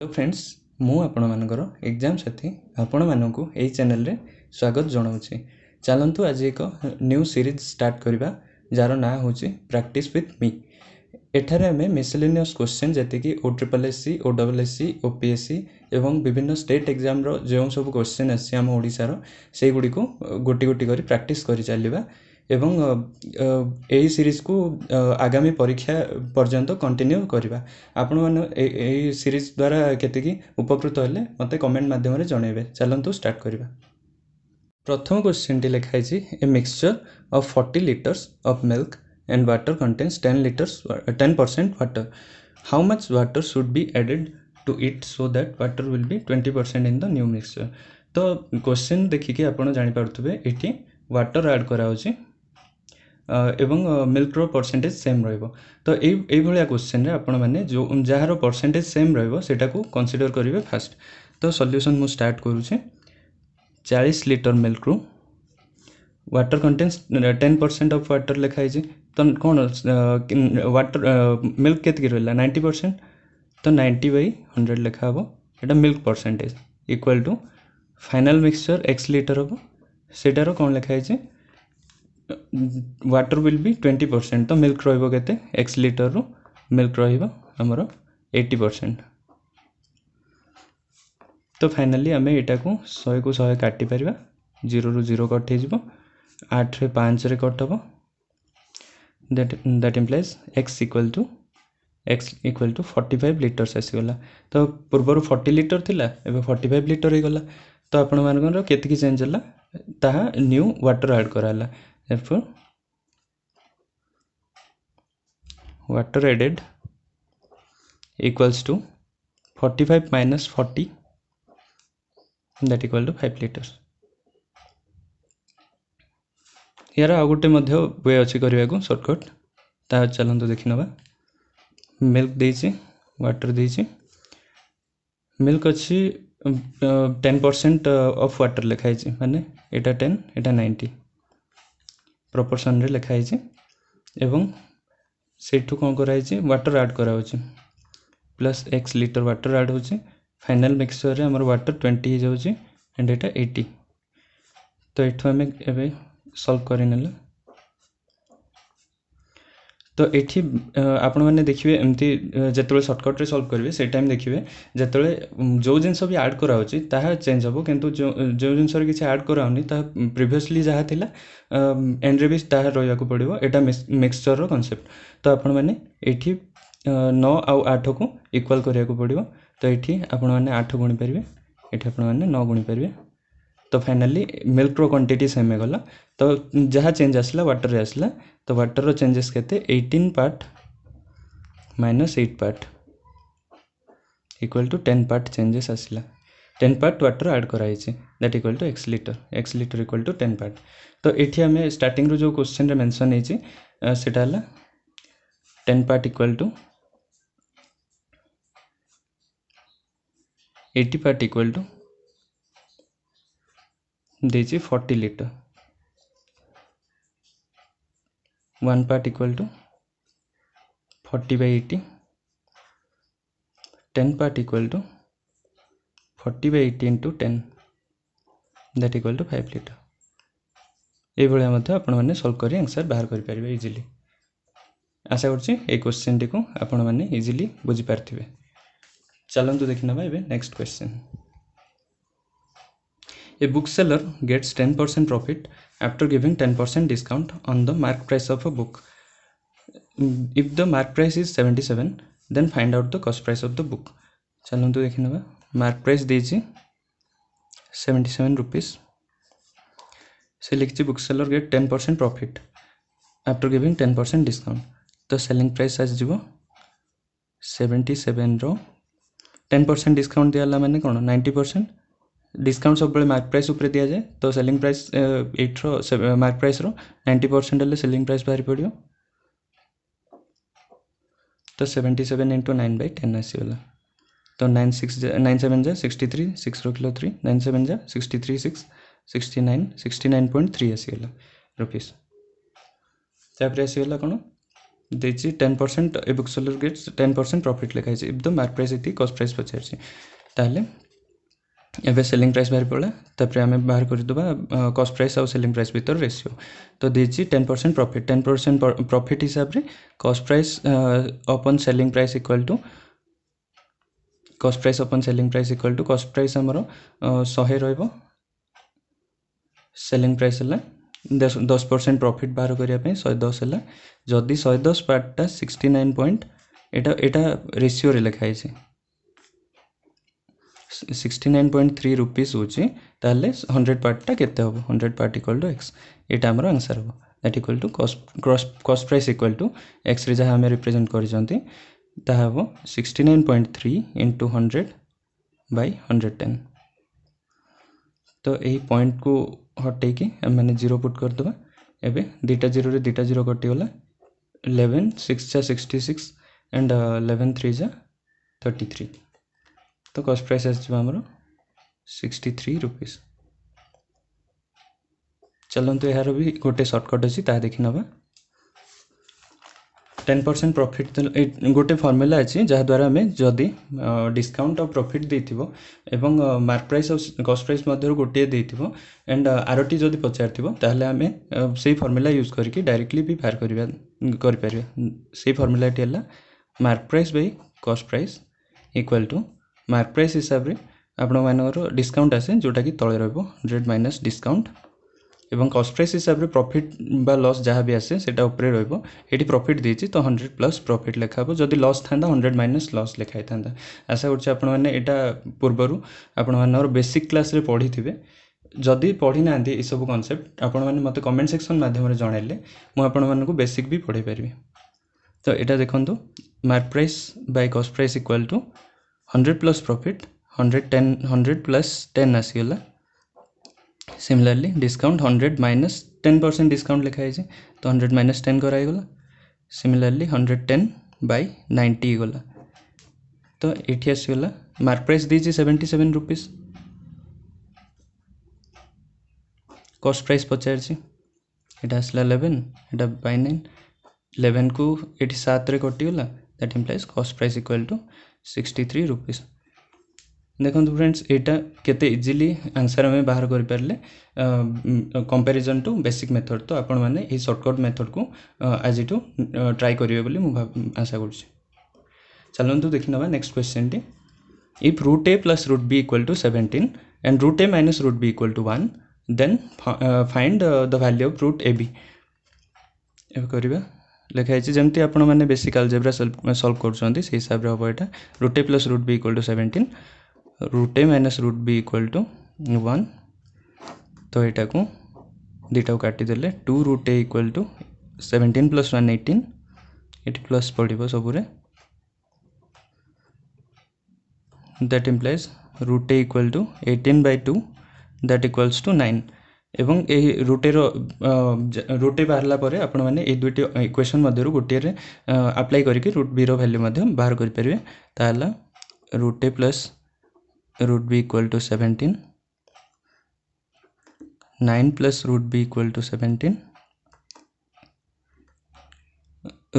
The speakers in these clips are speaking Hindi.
हेलो फ्रेंड्स मु आपण मानकर एग्जाम साथी आपण मानकु एई चैनल रे स्वागत जणाउछि। चलंतु आज एक न्यू सीरीज स्टार्ट करबा जार ना होछि प्रैक्टिस विथ मी। एठारे हमें मिसलेनियस क्वेश्चन जति कि OSSC OSSC OPSC एवं विभिन्न स्टेट एग्जाम रो जो सब क्वेश्चन आसी हम ओडिसा रो सेई गुडी को गोटी गोटी करी प्रैक्टिस करि चलिबा एवं एई सीरीज को आगामी परीक्षा पर्यंत कंटिन्यू करबा। आपण माने एई सीरीज द्वारा केतेकी उपकृत हेले मते कमेंट माध्यम रे जणेबे। चलंतु स्टार्ट करबा। प्रथम क्वेश्चन टी लिखा है a mixture of 40 liters of milk and water contains 10% water. How much water should be added to it so that water will be 20% in the new mixture? तो क्वेश्चन देखिए आपण जानि पारथुबे एठी वाटर ऐड करा होची एवं मिल्क रो परसेंटेज सेम रहइबो। तो एई भलिया क्वेश्चन रे आपण माने जो जहार परसेंटेज सेम रहइबो सेटा को कंसीडर करिवे फास्ट। तो सॉल्यूशन मु स्टार्ट करूची। 40 लीटर मिल्क रू वाटर कंटेन्स 10% ऑफ वाटर लिखा है तो कौन वाटर मिल्क केतकी रहला 90%। तो 90/100 लिखा हबो एटा milk percentage equal to final mixture x litre हबो सेटारो कौन लिखा है वाटर विल बी 20%। तो मिल्क रहइबो केते x लीटर रू मिल्क रहइबो हमरो 80%। तो फाइनली आम यहाँ को 100 को 100 काटी पार 0 रू 0 कट हो 8 रे 5 रे कट हम that implies x equal to 45 litres आसीगला। तो पूर्वर 40 लीटर थिला एबे 45 लीटर हो गला। तो आपण मानकर केतकी चेंज होला ताहा न्यू वाटर ऐड कराला। therefore water added equals to 45 minus 40 that equal to 5 liters। यार आ गोटे मध्य वे अच्छी करने को शॉर्टकट ता चलते देखी नवा। मिल्क देछि वाटर देछि मिल्क अच्छी 10% ऑफ वाटर लिखाई माने एटा 10 एटा 90 प्रोपोर्शन रे लिखाई एवं सेठू कौन कराई वाटर ऐड करा plus x litre water add होछि। फाइनल मिक्सचर रे हमर वाटर 20 हो जाउछि एंड एटा 80। तो एठो हमें एबे सॉल्व करि नेला। तो एठी आपण माने देखिबे एमती जेतले शॉर्टकट रे सॉल्व करबे से टाइम देखिबे जेतले जो जिंस भी ऐड करा होछि ताहा चेंज हबो किंतु जो जिंस रे किछि ऐड करा होनी ता प्रीवियसली जहा थिला एंड रे भी ताहा रहया को पड़िबो एटा मिक्सचर रो कांसेप्ट। तो आपण माने एठी 9 आ 8 को इक्वल करिया को पड़िबो। तो एठी आपण माने 8 गुणी परिबे एठी आपण माने 9 गुणी परिबे। तो फाइनली मिल्क रो क्वांटिटी सेम हे गला। तो जहा चेंज आसला वाटर रे आसला तो वाटर रो चेंजेस केते 18 part minus 8 part equal to 10 part changes आसला। 10 पार्ट वाटर ऐड कराई छि that equal to x litre equal to 10 part. तो एठी हमें स्टार्टिंग रो जो क्वेश्चन रे मेंशन हे छि सेटा हला 10 part equal to 80 part equal to देछि 40 litre 1 part equal to 40/80 10 part equal to 40/80 into 10 that equal to 5 litre. ये भलिया मते आपण माने सॉल्व करी आंसर बाहर करि परिबे इजीली। आशा करछि ए क्वेश्चन टी को आपण माने इजीली बुझि पारथिबे। चलंतु देखि नबा एबे next question. A bookseller gets 10% profit after giving 10% discount on the mark price of a book. If the mark price is 77, then find out the cost price of the book. चलंतु देखि नबा मार्क प्राइस देछि 77 रुपीस से लिखछि bookseller get 10% profit after giving 10% discount. तो सेलिंग प्राइस आस जिवो 77 रो 10% डिस्काउंट दियाला माने कोन 90% डिस्काउंट सब बेले मार्क प्राइस ऊपर दिया जाए। तो सेलिंग प्राइस 8 रो मार्क प्राइस रो 90% हेले सेलिंग प्राइस बाहर पड़ियो। तो 77 इंटू 9/10 आसीगला। तो 9 7 जा 63 6 रखलो 3 9 7 जा 63 6 69 69.3 आसीगला रुपीस। तापर आसीगला कोन देछि 10% a book seller gets 10% profit लिखाई इफ द मार्क प्राइस इति कॉस्ट प्राइस पचार ताले एबे सेलिंग प्राइस बाहर पड़ा तापर आम बाहर करदे कॉस्ट प्राइस आउ सेलिंग प्राइस भीतर रेशियो तो देछि 10% प्रॉफिट 10% प्रॉफिट हिसाब रे कॉस्ट प्राइस अपन selling price equal to cost price अपन selling price equal to cost price हमरो 100 रहइबो सेलिंग प्राइस है 10% प्रॉफिट बाहर करिया पे 110 है जदि 110 पार्टा 69 पॉइंट एटा रेशियो रे लिखाई छै 69.3 रुपीस होची ताले 100 पार्टा केते हो 100 पार्ट इक्वल टू x एटा हमर आंसर हो that equal to cost price equal to x रे जहा हमें रिप्रेजेंट करि जंती ता हो 69.3 into 100 by 110 तो यही पॉइंट को हटे कि मैंने 0 पुट कर दबा एबे दीटा 0 रे दीटा 0 कटि गला 11 6 जा 66 एंड 11 3 जा 33 तो कॉस्ट प्राइस आस हमरो 63 रुपीस चलंतु यार भी गोटे शॉर्टकट अछि ता देखि नबा 10% प्रॉफिट गोटे फॉर्मूला अछि जहा द्वारा हमें जदी डिस्काउंट और प्रॉफिट देथिबो एवं मार्क प्राइस और कॉस्ट प्राइस मध्य गोटे देथिबो एंड आरटी जदी पचारथिबो ताहले हमें सेही फॉर्मूला यूज करके डायरेक्टली भी बाहर करिबा कर परिबा सेही फॉर्मूला टी हला mark price by cost price equal to mark price हिसाब रे आपण मानकर डिस्काउंट आसे जोटा कि तळे रहबो 100 माइनस डिस्काउंट एवं कॉस्ट प्राइस हिसाब रे प्रॉफिट बा लॉस जहाँ भी आसे सेटा ऊपर रहबो एटी प्रॉफिट देछि तो 100 प्लस प्रॉफिट लेखाबो जदी लॉस थांदा 100 माइनस लॉस लेखाइ थांदा आशा करछि आपण माने एटा पूर्वरु आपण मानर बेसिक क्लास रे पढी थिबे जदी पढी नांदी ए सब कांसेप्ट आपण माने मते कमेंट सेक्शन माध्यम रे जणाइले मु आपण मानकु बेसिक भी पढै परिबे तो एटा देखंतु mark price by cost price equal to 100 plus profit 100 plus 10 आसीगला सिमिलरली डिस्काउंट 100 माइनस 10% डिस्काउंट लिखाई है तो 100 माइनस 10 कराइगला सिमिलरली 110 बाय 90 गला तो एठी आसीगला मार्क प्राइस दीची 77 रुपीस कॉस्ट प्राइस पचारछि एटा आसला 11 एटा बाय 9 11 को एठी 7 रे कटि गला that implies cost price equal to 63 rupees देखो फ्रेंड्स एटा केते इजीली आंसर हमें बाहर कर परले कंपैरिजन टू बेसिक मेथड तो आपण माने ए शॉर्टकट मेथड को आज टू ट्राई करिवे बोली मु आशा करछि चलंतु देखिनबा नेक्स्ट क्वेश्चन टी if root a plus root b equal to 17 and root a minus root b equal to 1 then find the value of root ab ए करिबा लिखाई जमती आपण माने बेसिक अलजेब्रा सॉल्व करछंती से हिसाब रे होबो एटा root a plus root b equal to 17 root a minus root b equal to 1 तो यहाँ को दीटा काटी देले 2 root a equal to 17 plus 1 18 ये प्लस पड़ो सबुरे that implies root a equal to 18 by 2 that equals to 9 एवं ए रूटे रूटे बाहरला परे आपण माने ए दुटी इक्वेशन मध्यरु गोटे रे अप्लाई करके रूट b रो वैल्यू मध्य बाहर कर परिवे ताला root a plus root b equal to 17 9 plus root b equal to 17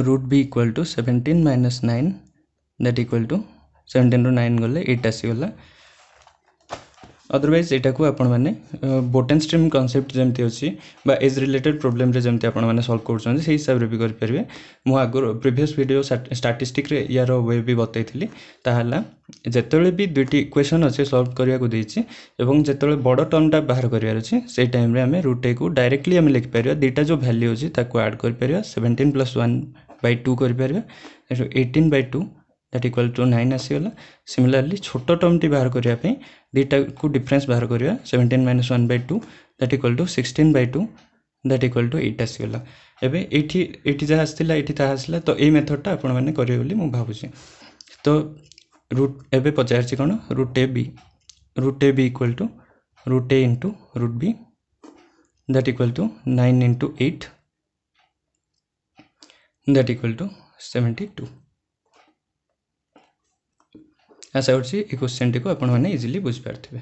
root b equal to 17 minus 9 that equal to 17 रो 9 गले 8 आसी गला अदरवाइज एटा को आपण माने बोटन स्ट्रीम कांसेप्ट जेमति अछि बा एज रिलेटेड प्रॉब्लम रे जेमति आपण माने सॉल्व करछन से हिसाब रे भी कर परबे मु आगर प्रीवियस वीडियो स्टैटिस्टिक रे यार वे भी बतैथिली ताहला जेतले भी दुटी इक्वेशन अछि सॉल्व करिया को देछि एवं जेतले बड़ टर्म टा बाहर करियार अछि से टाइम रे हमें रूट a को डायरेक्टली हम लिख परिया दीटा जो वैल्यू अछि ताको ऐड कर परिया 17 + 1 by 2 कर परिया 18 by 2 दैट इक्वल टू 9 आसीगला सिमिलरली छोटो टर्म टी बाहर करिया पे दीटा को डिफरेंस बाहर करिया 17 - 1 by 2 that equal to 16 by 2 that equal to 8 आसीगला एबे एठी जा आस्तिला एठी ता आसला तो ए मेथड टा आपण माने करियो बोली मु भाबुची तो रूट एबे पचारची कोन root a b equal to root a into root b that equal to 9 into 8 that equal to 72 आशा करछि ए क्वेश्चन टी को आपण माने इजीली बुझ पारथिबे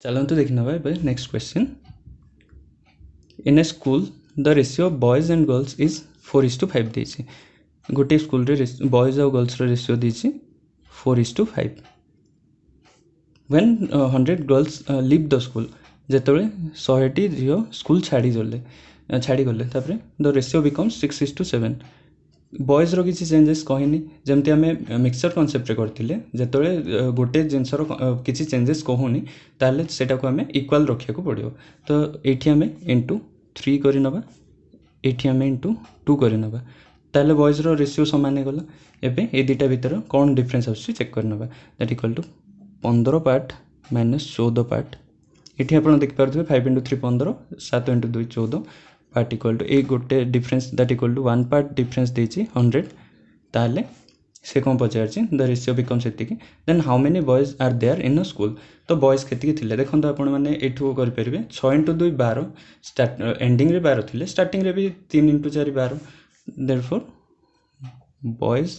चलंतु देखिनबा एबे next question in A school the ratio of boys and girls is 4:5 देछि गोटे स्कूल रे बॉयज और गर्ल्स रो रेशियो देछि 4:5 when 100 girls leave the school जेतबे 100टी झियो स्कूल छाड़ी गले तापर द रेशियो बिकम्स 6:7 बॉयज रो किसी चेंजेस कहनी जमती आम मिक्सचर कॉन्सेप्ट करते जिते गोटे जिनसर किसी चेंजेस कहूनी ताले सेटा को आम इक्वाल रखा पड़ो तो ये आम इंटू 3 करनवा ये आम इंटू 2 करनवा ताले बॉयज रो रेशियो सामान गला एबे ए दुटा भितर कौन डिफरेंस आछी चेक करनवा that equal to 15 part minus 14 part ये आप देख पारे 5 × 3 15 7 × 2 14 पार्ट इक्वल टू ए गोटे difference that equal to 1 part difference देछि 100 ताले से कौन पचार द रेशियो बिकम्स एतिकी then how many boys are there in a school तो बॉयज केतिकी थिले देखो आपण मैंने एठू कर परिबे 6 × 2 12 स्टार्ट एंडिंग रे 12 थिले स्टार्टिंग रे भी 3 × 4 12 therefore boys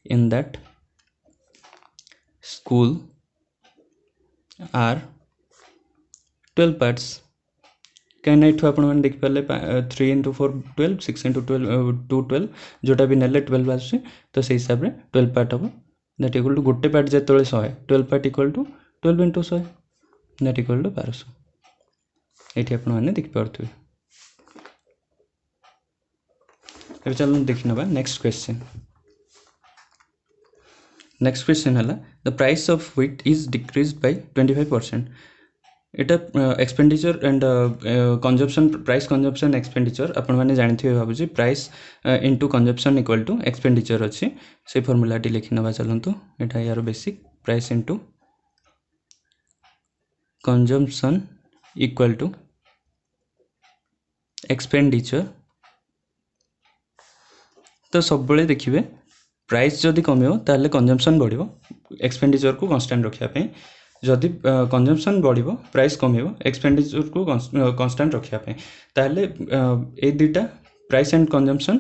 in that school are 12 parts कहीं ये आप देखिपारे 3 × 4 12 6 × 2 12 जोटा भी नेले 12 आसुचे तो से हिसाब से 12 पार्ट हम दैट इक्वल टू गोटे पार्ट जो 100 12 part equal to 12 × 100 that equal to 1200 ये आपने देखिपे। चलो देखी ना नेक्स्ट क्वेश्चन है the price of wheat is decreased by 25%। इटा expenditure and consumption price consumption expenditure आपण माने जानथिबे भाबुची price into consumption equal to expenditure अछि से फार्मूला टी लिखि नबा चलंतु एटा यार basic price into consumption equal to expenditure तो सब बळे देखिबे प्राइस जदि कमियो ताले कंजम्पशन बढ़िबो एक्सपेंडिचर को कांस्टेंट रखिया पे जदि कंजम्पशन बढ़िबो प्राइस कमिबो एक्सपेंडिचर को कांस्टेंट रखिया पे ताले ए दुटा price and consumption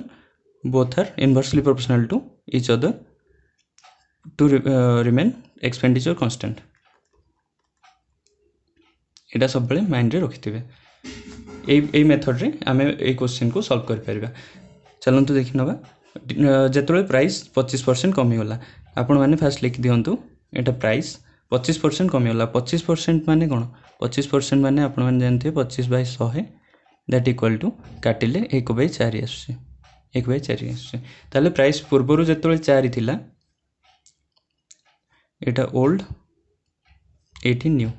both are inversely proportional to each other to remain expenditure constant एटा सब बळे माइंड रे रखिथिबे ए मेथड रे आमे ए क्वेश्चन को सॉल्व कर परबा। चलंतु देखि नबा जेतबे प्राइस 25% कमी गला आपण माने फास्ट लिख दियंतु एटा प्राइस 25% कमी गला 25% माने कोन 25% माने आपण माने जानथे 25/100 दैट इक्वल टू काटिले 1/4 आसुचे 1/4 आसुचे ताले प्राइस पूर्वरु जेतबे 4 थिला एटा ओल्ड एठी न्यू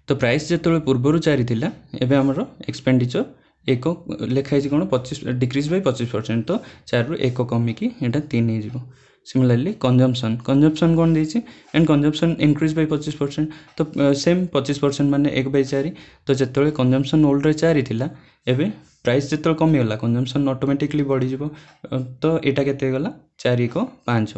तो प्राइस जेतबे पूर्वरु 4 थिला एबे हमरो एक्सपेंडिचर एक लिखाई कौन 25 डिक्रीज बाय 25% तो 4 रु 1 कमी की एटा 3 हो जिवो। सिमिलरली कंजम्पशन कौन देछि एंड कंजम्पशन इंक्रीज बाय 25% तो सेम 25% माने 1/4 तो जेतबे कंजम्पशन ओल्ड रे 4 थिला एबे प्राइस जेतबे कमी होला कंजम्पशन ऑटोमेटिकली बढ़ी जिवो तो एटा केते गला 4 1 5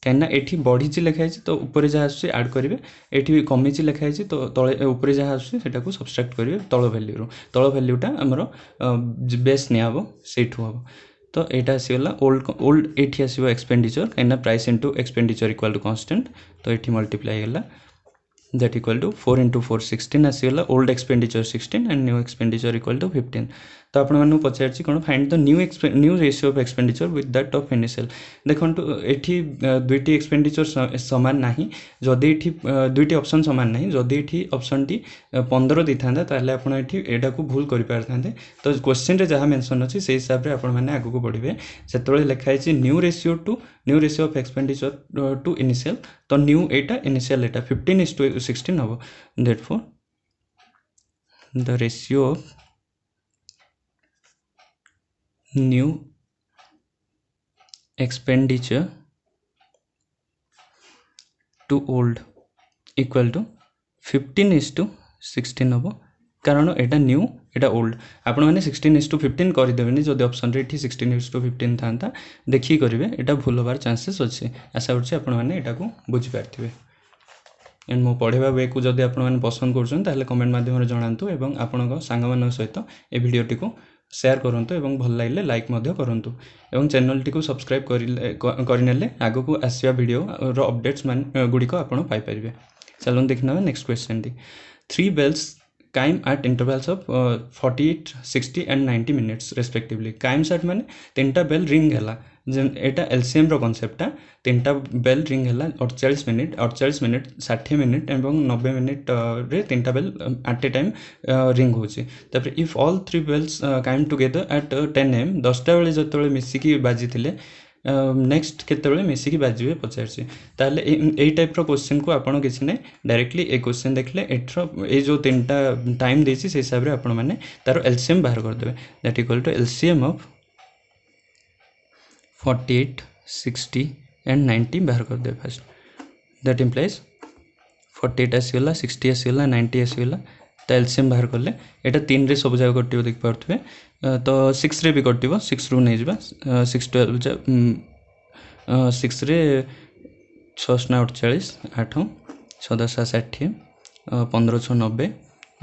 कहीं एठी बढ़ी लिखाई तो ऊपर जहाँ आस ऐड करेंगे एठी कमी लिखाई तो तले ऊपर जहाँ आसा को सब्सट्रैक्ट करेंगे तल भैल्यूटा आमर बेस नियाब से हम तो यहाँ आसीगला ओल्ड एठी आसो एक्सपेंडिचर कहीं price into expenditure equal to constant तो ये मल्टीप्लाई गला दैट इक्वल टू 4 × 4 16 आसीगला old expenditure 16 and new expenditure equal to 15 तो आपण मानु पचारछि कोन find the new ratio of expenditure with that of initial देखंतु एठी दुईटी एक्सपेंडिचर समान नाही जदि एठी दुईटी ऑप्शन समान नाही जदि एठी ऑप्शन टी 15 दिथांदा ताले आपण एठी एटा को भूल करि पारथांदे तो क्वेश्चन रे जहा मेंशन अछि से हिसाब रे आपण माने आगु को बढ़िबे जेतबे लिखाइ छि new ratio of expenditure to initial तो न्यू एटा इनिशियल एटा 15:16 हबो therefore the ratio of new expenditure to old equal to 15:16 हम कारण एटा न्यू एटा ओल्ड आपण माने 16:15 कर देबेनी जदि ऑप्शन रे एठी 16:15 थांता देखि करिवे एटा भूल होबार चांसेस अछि आशा करछि आपण माने एटा को बुझि पारथिबे एंड मो पढ़ेबा वे को जदि आपण माने पसंद करछन ताले कमेंट माध्यम रे जणांतु एवं आपणक सांग मान सहित ए वीडियोटी को शेयर करंतु एवं भल लागले लाइक मध्य करंतु एवं चैनल टी को सब्सक्राइब करिनेले आगो को आसिया वीडियो रो अपडेट्स मान गुडी को आपण पाई परिबे। चलो देखना next question T 3 bells chime at intervals of 48, 60 and 90 minutes respectively. chimes at माने 3टा बेल रिंग है एटा एलसीएम रो कॉन्सेप्टटा 3टा बेल रिंग है 48 मिनिट 60 मिनिट एवं 90 मिनिट रे 3टा bell at a time ring होची तापर if all 3 bells chime together at 10 am 10टा बेले जतबेले मिसिकी बाजी थिले नेक्स्ट केतबेले मिसिकी बाजिबे पचारसी ताले ए टाइप रो क्वेश्चन को आपण किछि नै डायरेक्टली ए क्वेश्चन देखले एट्रो ए जो 3टा टाइम देछि से हिसाब रे आपण माने तारो एलसीएम बाहर कर देबे that equal to LCM of 48, 60 and 90 बाहर कर दे फर्स्ट दैट इम्प्लाइज 48 आसीगला 60 आसीगला 90 आसीगला तो एलसीएम बाहर कले एटा 3 रे सब जगह कटियो देख पारथुबे तो 6 रे भी कटियो 6 रु नै जिबा 6 12 6 रे 6 ना 48 8 6 10 60 15 6 90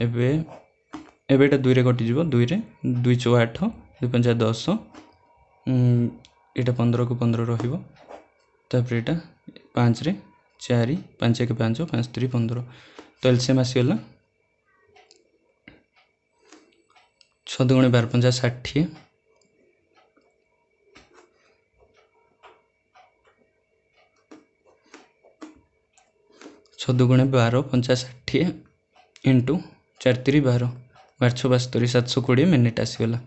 एबे एटा 2 रे कटि जिवो 2 रे 2 4 8 2 5 10 एटा 15 को 15 रहिबो तापर एटा 5 रे 4 5 1 5 5 3 15 तो एलसीएम आसीगला 6 दुगुणे 12 50 60 6 दुगुणे 12 50 60 इंटू 4 3 12 12 72 720 मिनिट आसीगला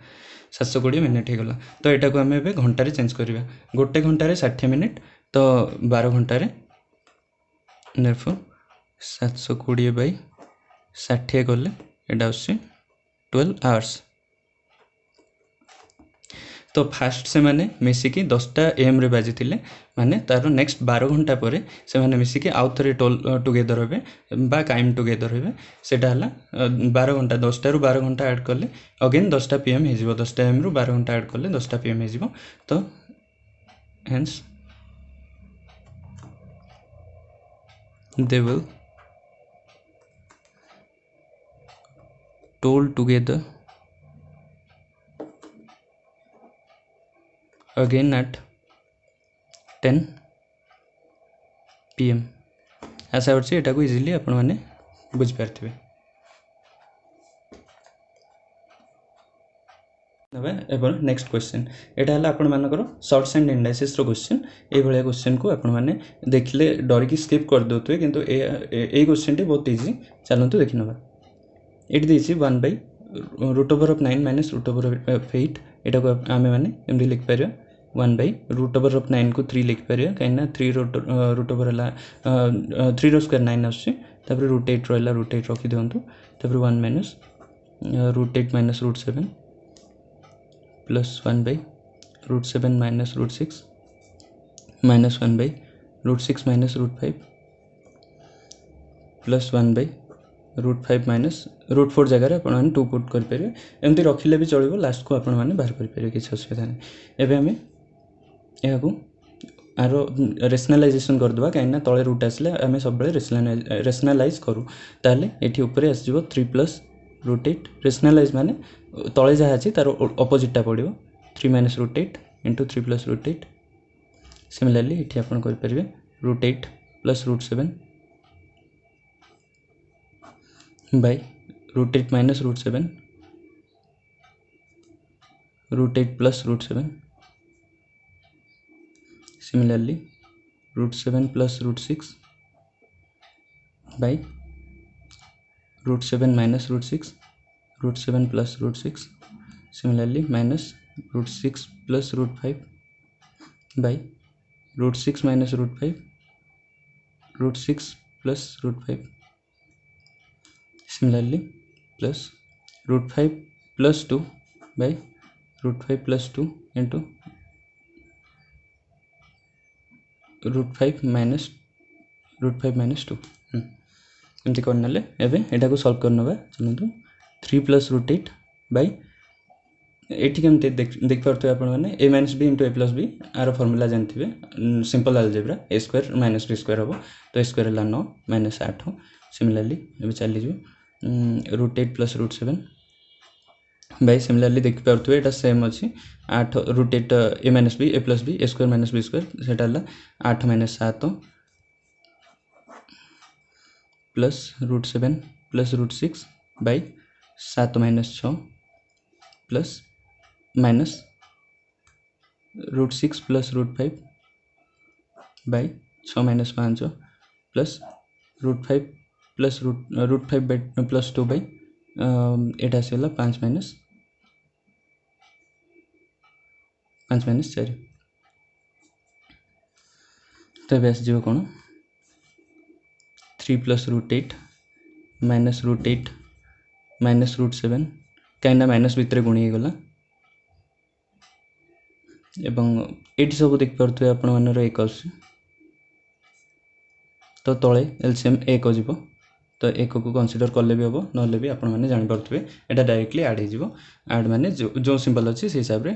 720 मिनिट हो गला तो यहाँ को आम ए घंटे चेंज करवा गोटे घंटे 60 मिनिट तो 12 घंटे therefore 720 by 60 कले एटा आछे 12 आवर्स तो फास्ट से माने मिसिकी 10टा एम रे बाजी थिले माने तारो नेक्स्ट 12 घंटा परे से माने मिसिकी आउ थरे टुगेदर हेबे बा काइम टुगेदर हेबे सेटा हला 12 घंटा 10टा रु 12 घंटा ऐड करले अगेन 10टा पीएम हे जिवो 10टा एम रु 12 घंटा ऐड करले 10टा पीएम हे जिवो तो hence they will toll together again at 10 pm आशा करछि एटा को इजीली आपण माने बुझ पारथिबे एबर नेक्स्ट क्वेश्चन एटा हला आपण मानकर शॉर्ट्स एंड इंडाइसेस रो क्वेश्चन ए भलिया क्वेश्चन को आपण माने देखले डर की स्किप कर दोतवे किंतु ए क्वेश्चन टी बहुत इजी चलंतु देखिनबा एट देछि 1 by root over of 9 minus root over of 8 एटा को आमे माने एमडी लिख परिया 1 बाय रूट ओवर ऑफ 9 को 3 लिख परिया काइना 3 रूट ओवर हला 3 रो स्क्वायर 9 आछे तापर रूट 8 रहला रूट 8 रखि दियंतु तापर 1 minus root 8 minus root 7 plus 1 by root 7 minus root 6 minus 1 by root 6 minus root 5 plus 1 by root 5 minus root 4 जगह आपण माने 2 पुट कर परिवे एमती रखिले भी चलिबो लास्ट को आपण माने बाहर कर परिवे किछ असुविधा नै एबे हमें एहा को आरो रेशनलाइजेशन कर दबा काइना तळे रूट आसले हमें सब बेले रेशनलाइज करू ताले एठी ऊपर आस जिवो 3 plus root 8 रेशनलाइज माने तळे जहा अछि तार ऑपोजिट टा पडिवो 3 minus root 8 into 3 plus root 8 similarly एठी आपण कर परिवे root 8 plus root 7 by root 8 minus root 7 root 8 plus root 7 similarly root 7 plus root 6 by root 7 minus root 6 root 7 plus root 6 similarly minus root 6 plus root 5 by root 6 minus root 5 root 6 plus root 5 similarly plus root 5 plus 2 by root 5 plus 2 into root 5 minus 2 एमती करने एबे एटा को सॉल्व करनबा चलंतु 3 plus root 8 by एठी केमते देख पारथो आपण माने a minus b into a plus b आरो फार्मूला जानथिबे simple algebra a square minus b square हो तो a square ला 9 minus 8 सिमिलरली एबे चली जो root 8 plus root 7 by similarly देख पारथो एटा सेम अछि 8 root 8 a minus b a plus b a square minus b square सेटा ला 8 minus 7 plus √7 plus √6 by 7 - 6 plus minus √6 plus √5 by 6 - 5 plus √5 plus √5 by plus 2 by एटा आसगला 5 - 4 तो ये आसो कौन 3 प्लस √8 माइनस √8 माइनस √7 कहीं माइनस भितर गुणी गला एवं ये सब देखिपे आपण मानर 1 आस तो तले एलसीएम 1 जीव तो 1 को कंसीडर कले भी हम ना भी आपण मैंने जापर यहाँ डायरेक्टली आड हो आड माने जो सिंबल अच्छी से हिसाब से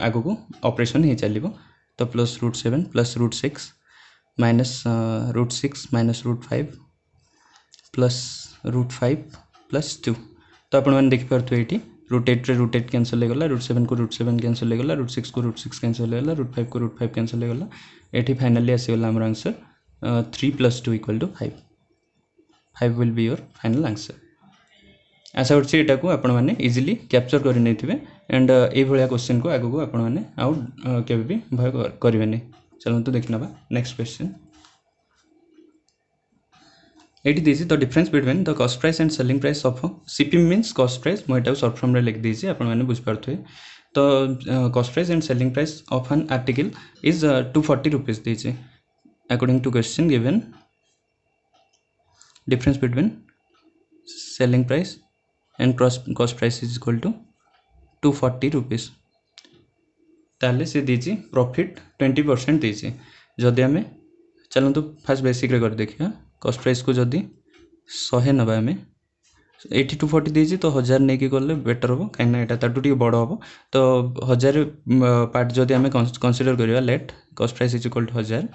आग को ऑपरेशन हो चलो तो plus √7 plus √6 minus √6 minus √5 plus √5 plus 2 तो आपण मैंने देखिपे ये √8 रे √8 कैंसल हो गला √7 को √7 कैंसल हो गला √6 को √6 कैंसल हो गला √5 को √5 कैंसल हो गला ये फाइनली आसीगला आमर answer 3 plus 2 equal to 5 5 will be your final answer आशा करछि एटा को आपण माने इजीली कैप्चर करि नेथिबे एंड ए भलिया क्वेश्चन को आगु को आपण माने आउ केबे भी भय करिवेनी चलंतु देखिनबा नेक्स्ट क्वेश्चन एटी this the difference between the cost price and selling price of CP means cost price मो एटा शॉर्ट फॉर्म रे लिख दीजिए आपण माने बुझ पारथुए तो cost price and selling price of an article is 240 rupees दीजिए according to question given difference between selling price and cost price is equal to 240 rupees ताले से दीजिए प्रॉफिट 20% दीजिए जदि आम चलते फास्ट बेसिक रे कर देखिए कॉस्ट प्राइस को जदि 100 नबा आम 240 दीजिए तो 1000 नहीं कि गले बेटर हम कहीं यहाँ ताठू टे बड़ हम तो 1000 पार्ट जदि आम कंसीडर करवा let cost price is equal to 1000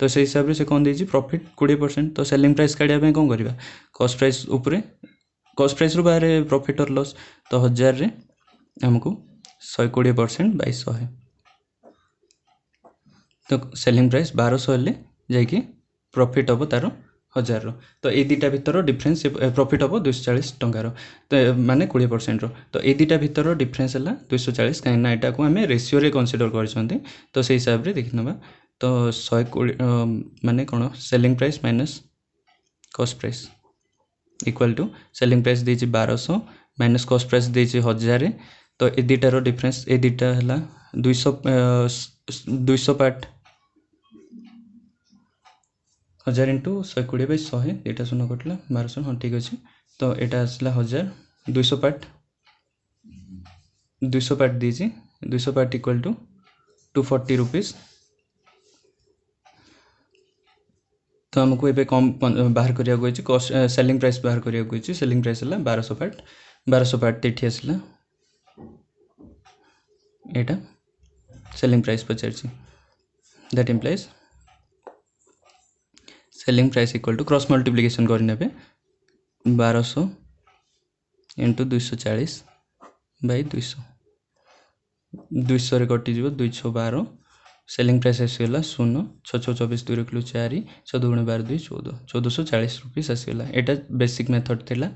तो से हिसाब से कौन देजी प्रॉफिट 20% तो सेलिंग प्राइस काढ़ा कौन करवा कॉस्ट प्राइस उपरे कॉस्ट प्राइस रु बाहर प्रॉफिट और लॉस तो 1000 रे हमको 120% बाई 100 तो सेलिंग प्राइस 1200 हेल्ले जाकि प्रॉफिट हम तार 1000 तो ये दुटा भितर डिफरेंस प्रॉफिट हम 240 टंकार तो माने 20% तो ये दुटा भितर डिफरेंस है 240 कहीं यहाँ को आम रेशियो रे कंसीडर कर तो से हिसाब से देखि नबा तो 120 माने कौन selling price minus cost price equal to selling price देछि 1200 माइनस कॉस्ट प्राइस देछि 1000 तो ए दुटार डिफरेंस ए दुटा है 200 पार्ट 1000 इंटू 120/100 एटा शून्य कटला 1200 हाँ ठीक अच्छे तो यहाँ आसला 1000 200 पार्ट दीजिए 200 पार्ट इक्वल टू 240 रुपीस तो हमको ये कम बाहर करिया कॉस्ट सेलिंग प्राइस बाहर करिया सेलिंग प्राइस है 1200 पार्ट ये आसला यहाँ सेलिंग प्राइस पचार that implies selling price equal to cross multiplication करने 1200 इंटू 240 बाई 200 200 रे कटिज 212 सेलिंग प्राइस आसगला 0 6 6 24 2 रखलु 4 14 × 12 2 14 1440 रुपीस आसगला एटा बेसिक मेथड थिला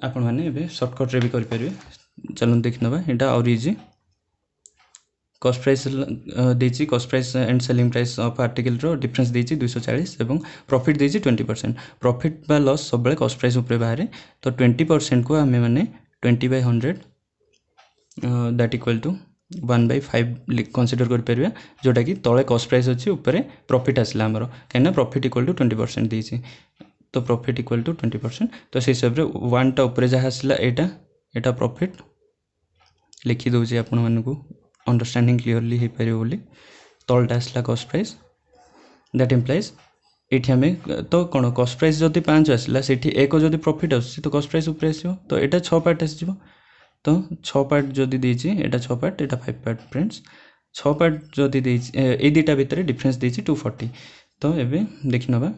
आपण माने एबे शॉर्टकट रे भी कर परिबे चलो देख नबा एटा और इजी कॉस्ट प्राइस देछि cost price and selling price of article रो डिफरेंस देछि 240 एवं प्रॉफिट देछि 20% प्रॉफिट बा लॉस सब बेले कॉस्ट प्राइस ऊपर बाहर तो 20% को हमें माने 20/100 दैट इक्वल टू 1/5 कंसीडर कर परिबा जोटा कि तळे कॉस्ट प्राइस अछि ऊपर प्रॉफिट आसला हमरो कना प्रॉफिट इक्वल टू 20% देछि तो प्रॉफिट इक्वल टू 20% तो से हिसाब रे 1 टा ऊपर जहा आसला एटा प्रॉफिट लिखि दोछि आपण मन को अंडरस्टैंडिंग क्लियरली हे परिबो बोली तळटा आसला कॉस्ट प्राइस दैट इम्प्लाइज एठी हमें तो कोन कॉस्ट प्राइस जदि 5 आसला सेठी 1 जदि प्रॉफिट आसी तो कॉस्ट प्राइस ऊपर आसीबो तो एटा 6 पार्ट आसीबो तो 6 पार्ट जदि देछि एटा 6 पार्ट एटा 5 पार्ट फ्रेंड्स 6 पार्ट जदि देछि ए दुटा भितर डिफरेंस देछि 240 तो एबे देखि नबा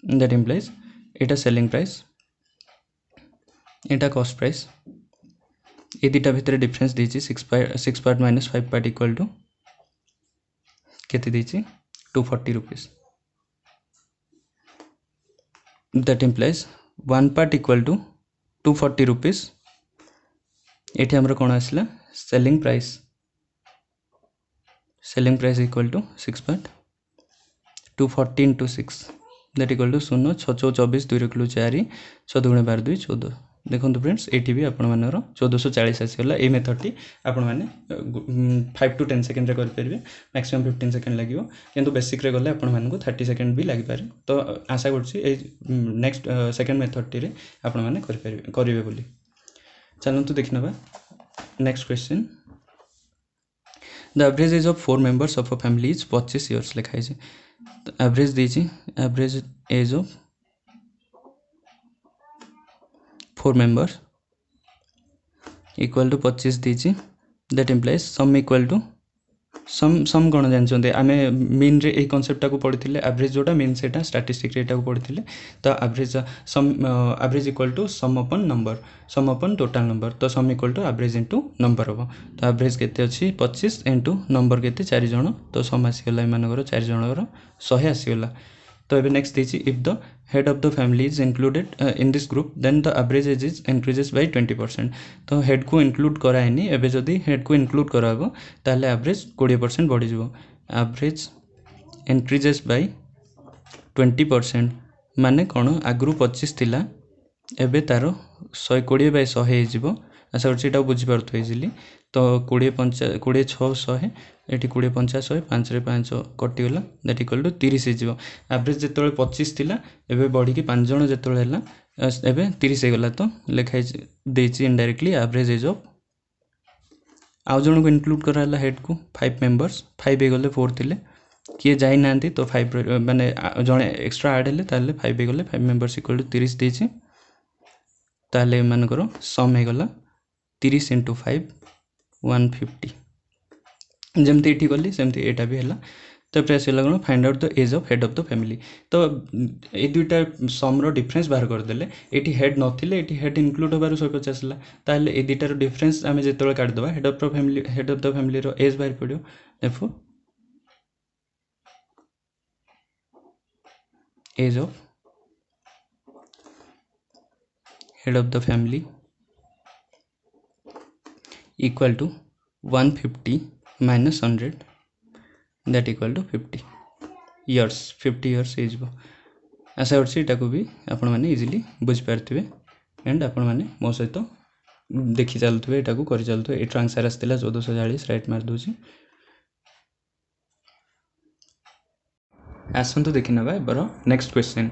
दैट इम्प्लाइज एटा सेलिंग प्राइस एटा कॉस्ट प्राइस ए दुटा भितर डिफरेंस देछि 6 part minus 5 part equal to केते देछि 240 rupees that implies 1 part equal to 240 rupees ये आमर कौन आसला selling price equal to 6 part 240 into 6 that equal to 0 6 24 2 kilo 4 6 2 12 2 14 देखो फ्रेंड्स ये भी आपण 1440 आसीगला ये मेथड आपण मैंने 5 to 10 सेकेंड करेंगे मैक्सिमम 15 सेकेंड लगे किंतु बेसिक रे गले आपण मानक 30 सेकेंड भी लगी पारे तो आशा करें नेक्स्ट सेकेंड मेथड टी आपण मैंने करेंगे बोली चलते देखना next question the average age of 4 members of a family is 25 years लिखाई है एवरेज दीजिए average age of 4 members equal to 25 दीजिए that implies sum equal to sum कौन जानते आम मीन रे कनसेप्ट को पढ़ी एवरेज जोटा मीन से स्टाटिस्टिक को पढ़ी तो average sum average equal to sum अपन टोटाल नंबर तो sum equal to average into number हम तो एवरेज केते अच्छी 25 इंटू नंबर केते 4 जन तो सम आसीगला एमानकर 4 जनर 100 आसीगला तो ये नेक्स्ट दीजिए if the head of the family is included in this group then the average age is increases by 20% तो हेड को इंक्लूड कराएनी एबे जदि हेड को इंक्लूड कराबो ताले एवरेज 20% बढ़ी जिवो एवरेज इंक्रीजेस बाय 20% माने कोन आगु 25 थिला एबे तारो 120 बाय 100 हे जिवो आशा करछि बुझी पारथु इजिली तो 20 5 20 6 100 एटी 20 50 100 5 रे 5 कटिगला दैट इक्वल टू 30 हो एवरेज जिते 25 थिला एबे बढ़ी की 5 जन जिते हैला एबे 30 हो गला तो लिखाई देछि इनडायरेक्टली एवरेज एज ऑफ आउ जन को इंक्लूड कराला हेड को 5 मेंबर्स 5 हो गले 4 थिले किए जाई नांती तो 5 माने जने एक्स्ट्रा ऐड हेले ताले 5 हो गले 5 मेंबर्स इक्वल टू 30 देछि ताले मानकर सम हे गला 30 इंटू 5 150 जमती ये गली सेमती एटा भी है तो आसला कौन find out the age of head of the family तो ये दुईटा सम रो डिफरेंस बाहर करदे ये हेड नथिले ये हेड इनक्लूड होबार 150 आसला ताले ये दुईटार डिफरेंस आम जो काटिदेवा हेड ऑफ द फैमिली रो एज बाहर पड़ो देखो age of head of the family equal to 150 minus 100 that equal to 50 years 50 years is आशा कर भी आपण मैंने इजिली बुझीपारे एंड आपण मैंने मो सहित देखी चलुवे यहाँ कर चलुवे ये आंसर आसाला 1440 राइट मार दूसरी आसतु देखी ना एबर नेक्स्ट क्वेश्चन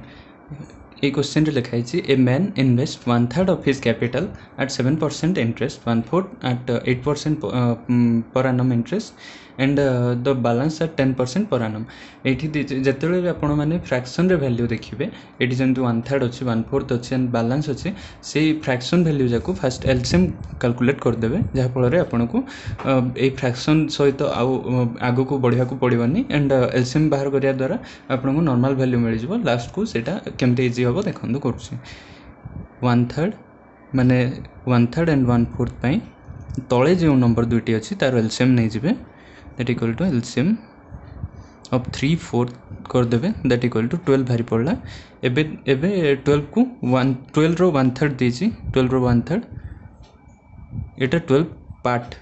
ये क्वेश्चन लिखाई a man invest 1/3 of his capital at 7% interest 1/4 at 8% पर annum interest and the balance at 10% पर annum ये जिते आपण मैंने फ्रैक्शन रे वैल्यू देखिए ये जमी 1/3 अच्छे 1/4 अच्छे एंड बैलेंस अच्छे से फ्रैक्शन वैल्यू जाक फास्ट एलसीएम कैलकुलेट करदे जहाँफल आपन को ये फ्रैक्शन सहित आग को बढ़िया को पड़ोनी एंड एलसीएम बाहर करिया द्वारा आपन को नॉर्मल वैल्यू मिल जाव लास्ट को सेटा केमते इजी हम देखो कर 1/3 माने 1/3 एंड 1/4 पाई तले जो नंबर दुईटी अच्छी तार एलसीएम नहीं जाए that equal to LCM of 3/4 करदे दैट इक्वल टू 12 भारी पड़ा एबे 12 को 12 रो 1/3 दीजिए 12 रो 1/3 एटा 12 पार्ट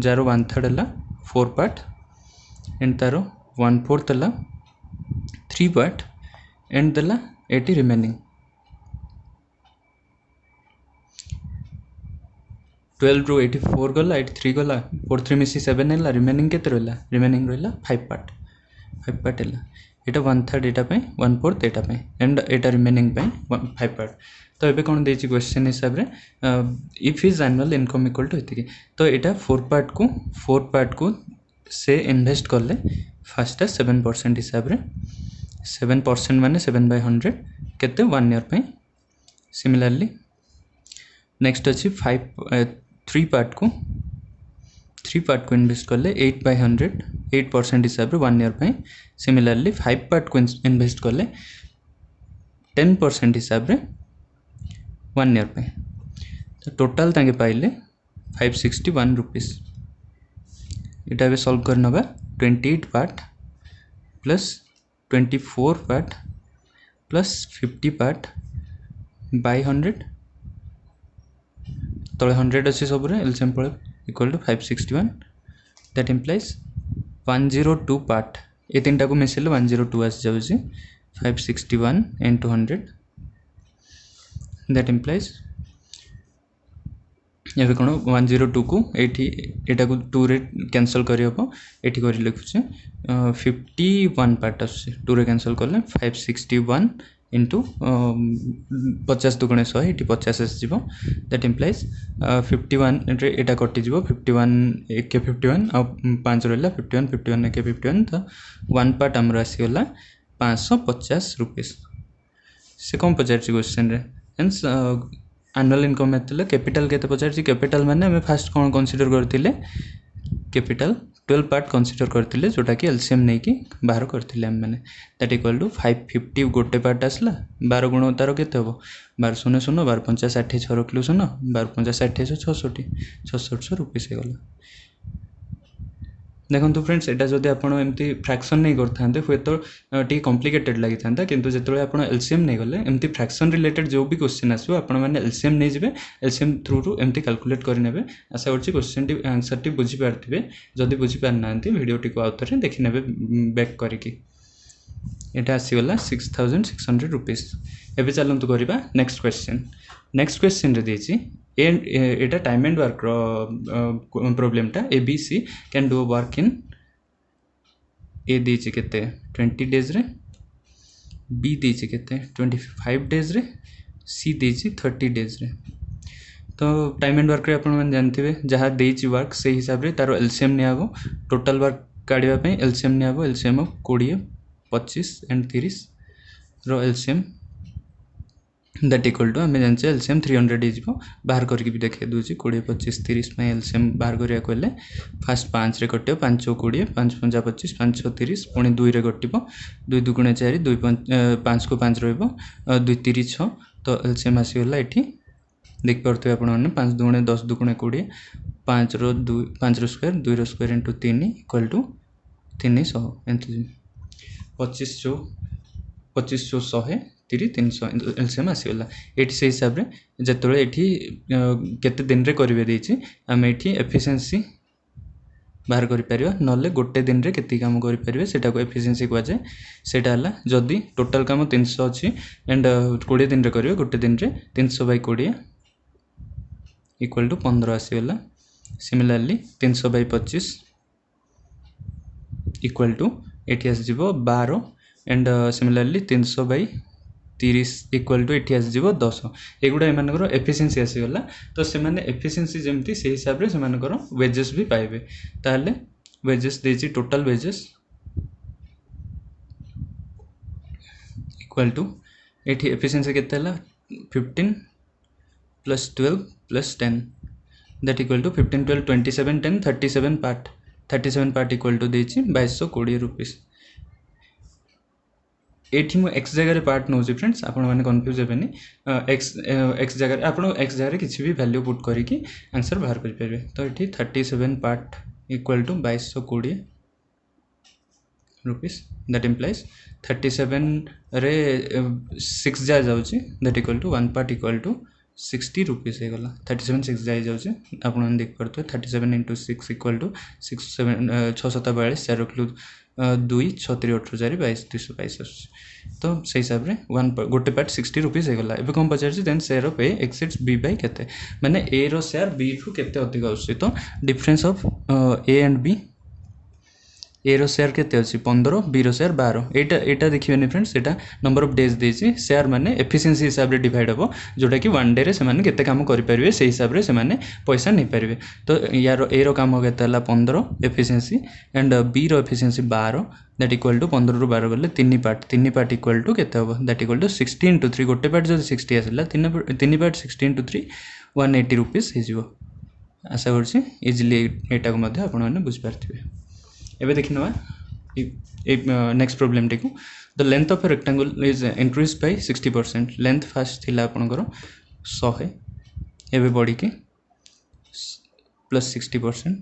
जार 1/3 है 4 पार्ट एंड तार 1/4 है 3 पार्ट एंड देला 80 रिमेनिंग 12 रो 84 गला 83 गला 4 3 मिसी 7 है रिमेनिंग केते रहला रिमेनिंग रहला 5 पार्ट है एटा 1/3 एटा पे 1/4 एटा पे एंड एटा रिमेनिंग पे 5 पार्ट तो एबे कोन देछि क्वेश्चन हिसाब रे if his annual income equal to एतिकी तो एटा 4 पार्ट को से इन्वेस्ट करले फर्स्ट 7% हिसाब रे 7% माने 7/100 केते 1 ईयर पे सिमिलरली नेक्स्ट अच्छी 3 पार्ट को इन्वेस्ट करले 8/100 8% हिसाब रे 1 ईयर पे सिमिलरली 5 पार्ट को इन्वेस्ट करले 10% हिसाब रे 1 ईयर पे तो टोटल तांगे पाइले 561 रुपीस इटा भी सॉल्व करना 28 part plus 24 part plus 50 part by 100 तले 100 अच्छी सब एलसीएम पड़े equal to 561 that implies 102 part ये तीन टाक मिसेले 102 आसी जाऊँगी 561 into 100 दैट इम्प्लाइज ये कौन 102 को एटा को 2 रे कैंसल करहब ये कर लिखुचे 51 पार्ट आस 2 रे कैंसल कले 561 इंटू 50 दुगुणे 100 ये 50 आसज दैट इम्प्लाइज 51 रे एटा कटिज 51 एक 51 आ 5 रहा 51 51 एक 51 तो 1 पार्ट आमर आसीगला 550 रुपीस से कौन पचार क्वेश्चन रे हेन्स एनुअल इनकम एतले कैपिटल केते पचार कैपिटल माने हमें फास्ट कौन कंसीडर करथिले कैपिटल 12 पार्ट कंसीडर करथिले जोटा कि एलसीएम नहीं कि बाहर करथिले हम माने दैट इक्वल टू 550 गोटे पार्ट आसला 12 गुण तार केते हबो 12 शून्य शून्य 12 पंचा 60 6 रखलु शून्य 12 पंचा 60 66 रुपीस हे गला देखो फ्रेंड्स एटा जदि आपण एमती फ्रैक्शन नहीं करथांते हुए तो टी कॉम्प्लिकेटेड लागि थांता किंतु जेतले आपण एलसीएम नहीं गले एमती फ्रैक्शन रिलेटेड जो भी क्वेश्चन आसो आपण माने एलसीएम नहीं जिवे एलसीएम थ्रू रु एमती कैलकुलेट करि नेबे आशा करछि क्वेश्चन टी आंसर टी बुझी पारथिबे जदि बुझी पार नांती वीडियो टी को आउथरे देखि नेबे बैक करिकि एटा आसीगला 6600 रुपीस एबे चलंतु करिबा नेक्स्ट क्वेश्चन रे देछि एटा टाइम एंड वर्क प्रॉब्लम टा ABC can do work in a देछि केते 20 डेज रे बी देछि केते 25 डेज रे सी देछि 30 डेज रे तो टाइम एंड वर्क रे आपण मन जानथिबे जहा देछि वर्क से हिसाब रे तारो एलसीएम नियाबो टोटल वर्क काढिबा पई एलसीएम नियाबो एलसीएम 20 25 एंड 30 रो एलसीएम दैट इक्वल टू हमें जानचे एलसीएम 300 हो बाहर करके भी देखे दूची 20 25 30 में एलसीएम बाहर करिया कहले फास्ट 5 रे कटियो 5 20 5 5 25 5 6 30 पुणी 2 रे कटिबो 2 दुगुणे 4 2 5 को 5 रहइबो 2 30 6 तो एलसीएम आसी होला एठी देख परथि आपण माने 5 दुगुणे 10 दुगुणे 20 5 रो 2 5 रो स्क्वायर 2 रो स्क्वायर इनटू 3 इक्वल टू 300 एंतली 25 जो 100 30 300 एलसीएम आसीगला एठी से हिसाब रे जेतले एठी केते दिन रे करिवे देछि हम एठी एफिशिएंसी बाहर करि परिबा नले गोटे दिन रे केते काम करि परिबे सेटा को एफिशिएंसी को जाय सेटा हला जदी टोटल काम 300 अछि एंड 20 दिन रे करिवे गोटे दिन रे 300 बाय 20 इक्वल टू 15 आसीगला सिमिलरली 300 बाय 25 इक्वल टू एठी आसी जिवो 12 and similarly 300 by 30 equal to एटी आसी जीवो 10 एगुडा एमानकर एफिशिएंसी आसी गला तो से माने एफिशिएंसी जेमती से हिसाब रे से मानकर वेजेस भी पाइबे ताले वेजेस देछि टोटल वेजेस इक्वल टू एठी एफिशिएंसी केते हला 15 plus 12 plus 10 that equal to 15 12 27 10 37 part equal to देछि 2220 रुपीस एठी मु एक्स जगह रे पार्ट नोजी फ्रेंड्स आपण माने कंफ्यूज हेबेनी एक्स जगह आपण एक्स जगह रे किछि भी वैल्यू पुट करी कि आंसर बाहर कर परबे तो एठी 37 part equal to 2220 rupees that implies 37 रे 6 जा जाउची that equal to 1 part equal to 60 rupees हे गला 37 6 जाई जाउची आपण देख परतो 37 into 6 इक्वल टू 6 7 6 7 42 4 रखलु 2 6 3 18 4 22 222 तो से हिसाब रे वन गोटे पार्ट 60 रुपीस हे गला एबे कोन पचारछि then share of A exceeds B by केते माने ए रो शेयर बी ठू केते अधिक आउछि तो difference of A and B A रो शेयर केते अछि 15 बी रो शेयर 12 एटा देखिबेनी फ्रेंड्स एटा नंबर ऑफ डेज देछि शेयर माने एफिशिएंसी हिसाब रे डिवाइड हबो जोटा कि वन डे रे से माने केते काम करि परिबे से हिसाब रे से माने पैसा नै परिबे तो यार ए रो काम केते हला 15 एफिशिएंसी एंड बी रो एफिशिएंसी 12 दैट इक्वल टू 15 रु 12 गले 3 पार्ट इक्वल टू केते हबो दैट इक्वल टू 16 into 3 गोटे पार्ट जदि 60 आसला 3 पार्ट 16 into 3 180 रुपीस हे जिवो आशा करछि इजीली एटा को मध्ये आपण माने बुझ पारथिबे एबे देखिनवा नेक्स्ट प्रॉब्लम टेकु the length of a rectangle is increase by 60% length first थिला आपनकर 100 एबे बॉडी के प्लस 60%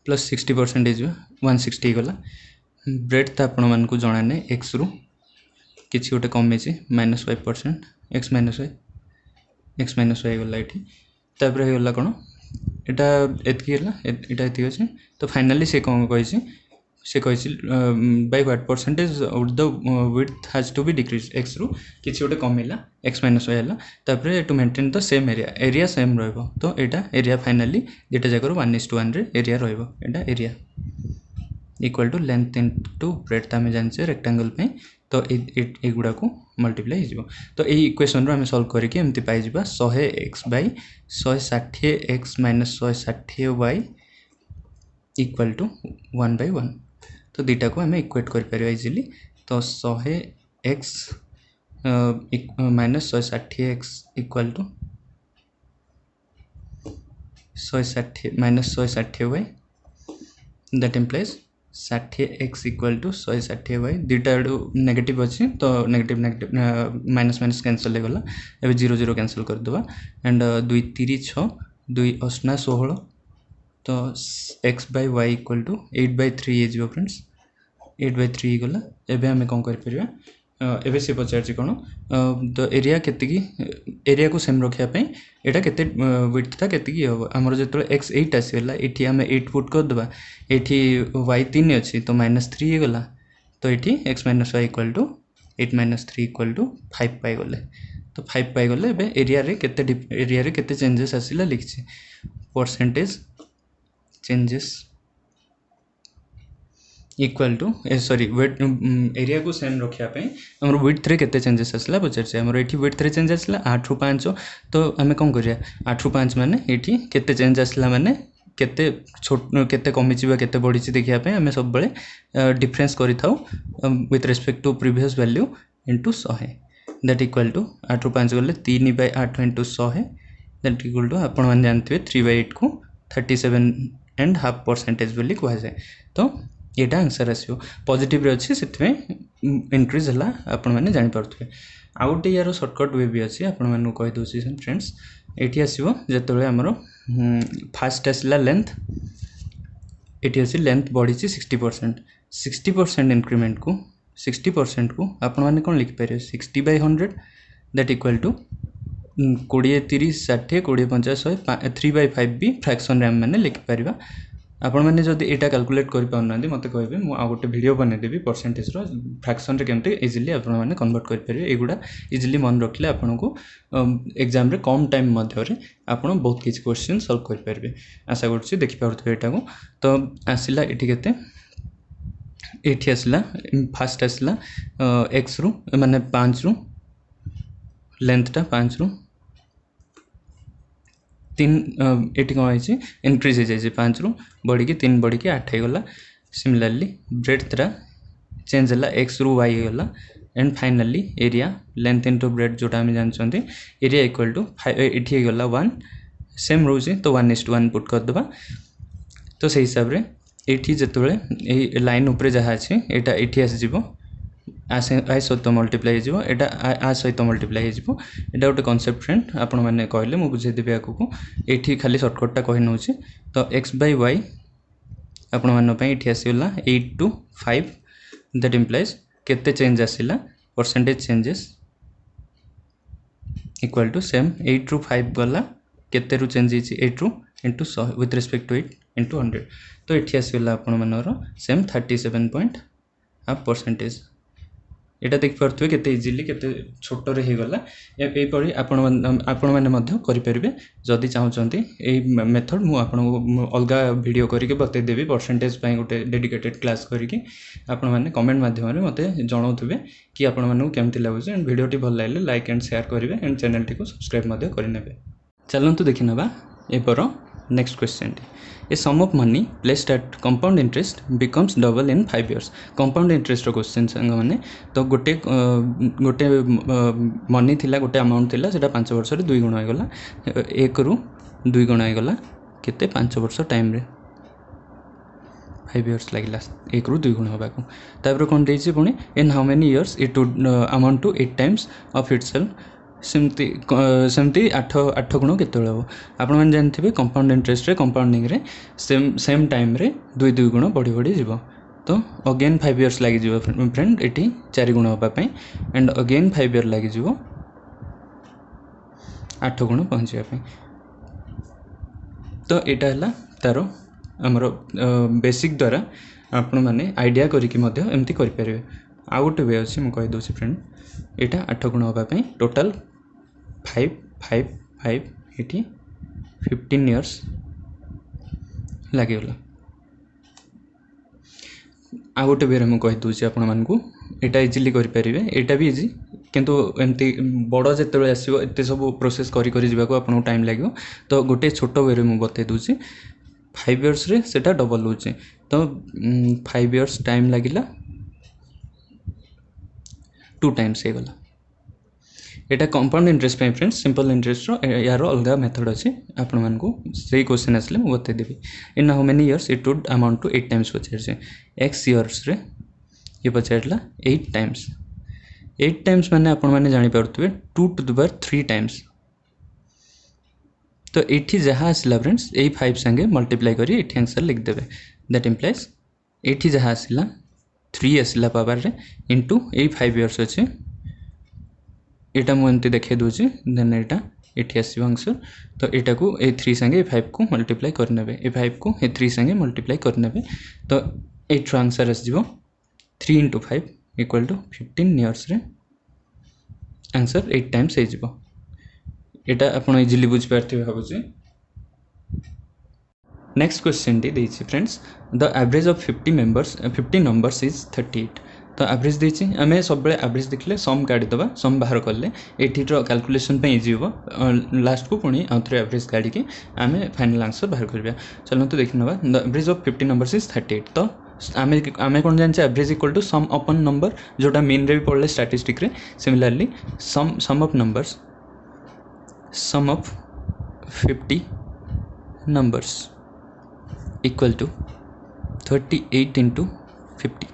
प्लस 60% इज 160 गला ब्रेथ आपण मानक जना ना एक्स रु किसी गोटे कमी -5% एक्स माइनस वाई गला ये तापर होगा कौन एटा अच्छे तो फाइनाली से कौन कही से कही by what percentage the width has to be decrease x रु किसी गोटे कमिला एक्स माइनस वाई है तापर to maintain the same area same रहिबो तो एटा एरिया फाइनाली दुटा जाकर 1:1 रे एरिया रहिबो एटा area equal to length into breadth आम जाने रेक्टांगल पे तो युवा को मल्टीप्लाई हो तो यही इक्वेशन रो आम सॉल्व करके एमती पाई 100x by 160x minus 160y equal to 1/1 तो दुटा को आम इक्वेट कर इजिली तो 100x minus 160x equal to 160 minus 160y that implies 60x equal to 160y दुटा नेगेटिव अच्छी तो नेगेटिव माइनस माइनस कैंसल हो गला एबे 0 0 कैंसल कर दबा एंड 2 3 6 2 8 16 तो x by y equal to 8/3 ये जो फ्रेंड्स 8/3 गला एबे हमें कौन कर परिया एबे से पचार कौन तो एरिया केतकी एरिया को सेम रखिया पे एटा केते विड्थ था केतकी हो हमर जेतो x 8 आसीला एठी हमें 8 पुट कर दबा एठी y 3 अछि तो -3 गला तो एठी x - y equal to 8 - 3 equal to 5 पाई गले तो 5 पाई गले एबे एरिया रे केते चेंजेस आसीला लिखछि percentage changes equal to sorry wait area को सेम रखिया पे हमर विड्थ रे केते चेंजेस आसला पचार हमर एठी विड्थ रे चेंज आसला 8 रु 5 तो हमें कोन करिया 8 रु 5 माने एठी केते चेंज आसला माने केते छोट केते कमी छिबा केते बढ़ी छि देखिया पे हमें सब बळे डिफरेंस करि थाउ with respect to previous value into 100 that equal to 8 रु 5 गले 3/8 इनटू 100 दैट इक्वल टू आपण मान जानथिबे 3/8 को 37.5% बोली कह जाए तो यहाँ आंसर आसो पॉजिटिव रे अच्छी से इंक्रीज है आपण मैंने जापर आउ गोटे यार सर्टकट वे भी अच्छी आपण मानू कहीदे फ्रेंड्स ये आसो जो आमर फास्ट आसला लेंथ ये अच्छी लेंथ बढ़ी 60% इंक्रीमेंट को 60% को आपण मैंने कौन लिखिपारे 60/100 दैट इक्वल टू 20 30 60 20 50 100 3/5 भी फ्रैक्शन आम मैंने लिखिपर आपण मैंने जब यहाँ कैलकुलेट कर पाना मत कहे मुझे आ गोटे वीडियो बनईदेवी परसेंटेज फ्रैक्शन रे केमती इजिली आपण मैंने कन्वर्ट करेंगे एगुड़ा इजिली मन रखिले आपन को एग्जाम रे कम टाइम मध्य आपण बहुत किसी क्वेश्चन सॉल्व करेंगे आशा कर देखिपे यहाँ को तो आसला ये आसला फास्ट आसला एक्स रु माने 5 रु लेंथटा 5 रु 3 ये कौन है इनक्रीज हो जाए 5 रु बढ़ी 3 बढ़ी 8 गला सिमिलरली ब्रेड्थटा चेंज है एक्स रु वाई गला and finally area length into breadth जोटा आम जानते एरिया इक्वल टू ये गला 1 सेम रोचे तो 1:1 पुट करदे तो से हिसाब से ये जो लाइन उपरे जहाँ अच्छे यहाँ ये आसो आ सहित मल्टीप्लाई हो आ सहित मल्टीप्लाई हो गोटे कॉन्सेप्ट फ्रेंड आपण मैंने कहले मुझे बुझेदेवी आगे ये खाली सर्टकटा कही नौ तो x/y आपण मानी आसगला 8 to 5 दैट इम्प्लाइज केते चेंज आसला percentage changes equal to same 8 ରୁ 5 गला केते रु चेंज होती 8 ରୁ into 100 with respect to 8 into 100 तो ये आसगला आपण मानर सेम 37.5% यहाँ देखिपे केते इजिली केते छोट रे गला यहीपरि आपण मैंने करेंगे जदि चाहते यही मेथड मु आपको अलग वीडियो करके बतईदेवी परसेंटेज गोटे डेडिकेटेड क्लास करके आपण मैंने कमेंट माध्यम मत जनाऊे कि आपण मानू केमती लगुच एंड वीडियोटी भल लगे लाइक एंड शेयर करेंगे एंड चैनल को सब्सक्राइब करेंगे चलतु देखी ना एपर next question a sum of money placed at compound interest becomes double in 5 years compound interest question सांग मैंने तो गोटे गोटे मनी थिला गोटे अमाउंट थिला सेटा 5 वर्ष रे 2 गुण हो गला 1 ରୁ 2 गुण हो गला केते 5 वर्ष टाइम रे 5 years लगला 1 ରୁ 2 गुण होबा को तापर कोन देछि पुनी in how many years it would amount to 8 times of itself सेमती 8 गुण केते हम आपण मैंने जानते कंपाउंड इंटरेस्ट रे कंपाउंडिंग रे सेम टाइम रे 2 गुण बढ़ी बढ़ी जीव तो अगेन 5 इयर्स लगी फ्रेंड ये 4 गुण होगापी एंड अगेन 5 इयर लगी 8 गुण पहुँचापी। तो यहाँ है तार आमर बेसिक द्वारा आपण मैंने आइडिया करके करें। आउ गोटे वे अच्छे मुझे कहीदे फ्रेंड यहाँ 8 गुण होगापी टोटाल 5 5 5 ये 15 इयर्स लगिगला। आ गोटे वे मुझे कहीदे आपण मानक यहाँ इजिली करेंगे यहाँ भी इजी किंतु एमती बड़ जो आसो एत सब प्रोसेस आपको टाइम लगे। तो गोटे छोट वे मुझे बतई दूसरी 5 इयर्स रे सेटा डबल हो। तो 5 इयर्स टाइम लगिला 2 टाइम्स हो गला। यहाँ कंपाउंड इंटरेस्ट पे फ्रेंड्स सिंपल इंटरेस्ट यार अलग मेथड अच्छे आपण मानक से क्वेश्चन आसले मुझे बतईदेवी। In how many years it would amount to 8 times पचार एक्स इयर्स रे ये पचारा 8 टाइम्स। 8 टाइम्स माने आपण माने जानी पारुथबे 2 टू द पावर 3 टाइम्स। तो ये जहाँ आसला फ्रेंड्स यही 5 संगे मल्टीप्लाई करी ये आंसर लिखिदेवे। दैट इम्प्लाइज ये जहाँ आसला 3 आसला पावर रे इंटू यही 5 इयर्स अच्छे यहाँ मुझे देखे दूसरी देन यहाँ ये आसो आंसर। तो यहाँ को ए 3 संगे 5 को मल्टीप्लाई करने ए 5 को ए 3 संगे मल्टीप्लाई करने। तो ये आंसर आसो 3 इंटू 5 इक्वल टू 15 इयर्स रे आंसर 8 टाइम्स हो। यहाँ आप इजिली बुझीपारे भावुँ। नेक्स्ट क्वेश्चन टी देछि friends the average of 50 numbers is 38। तो एवरेज देछि आमे सब बेले एवरेज देखले सम काढी दबा सम बाहर करले एठीर कैलकुलेशन पे इजी हो लास्ट को पुणी आउथरे एवरेज काढी के आमे फाइनल आंसर बाहर करबा। चलो तो देखि नबा the average of 50 numbers is 38। तो आमे कोन जानचे एवरेज इक्वल टू सम अपन नंबर जोटा मीन रे भी पढ़ले स्टैटिस्टिक रे। Similarly sum of numbers sum of 50 numbers equal to 38 into 50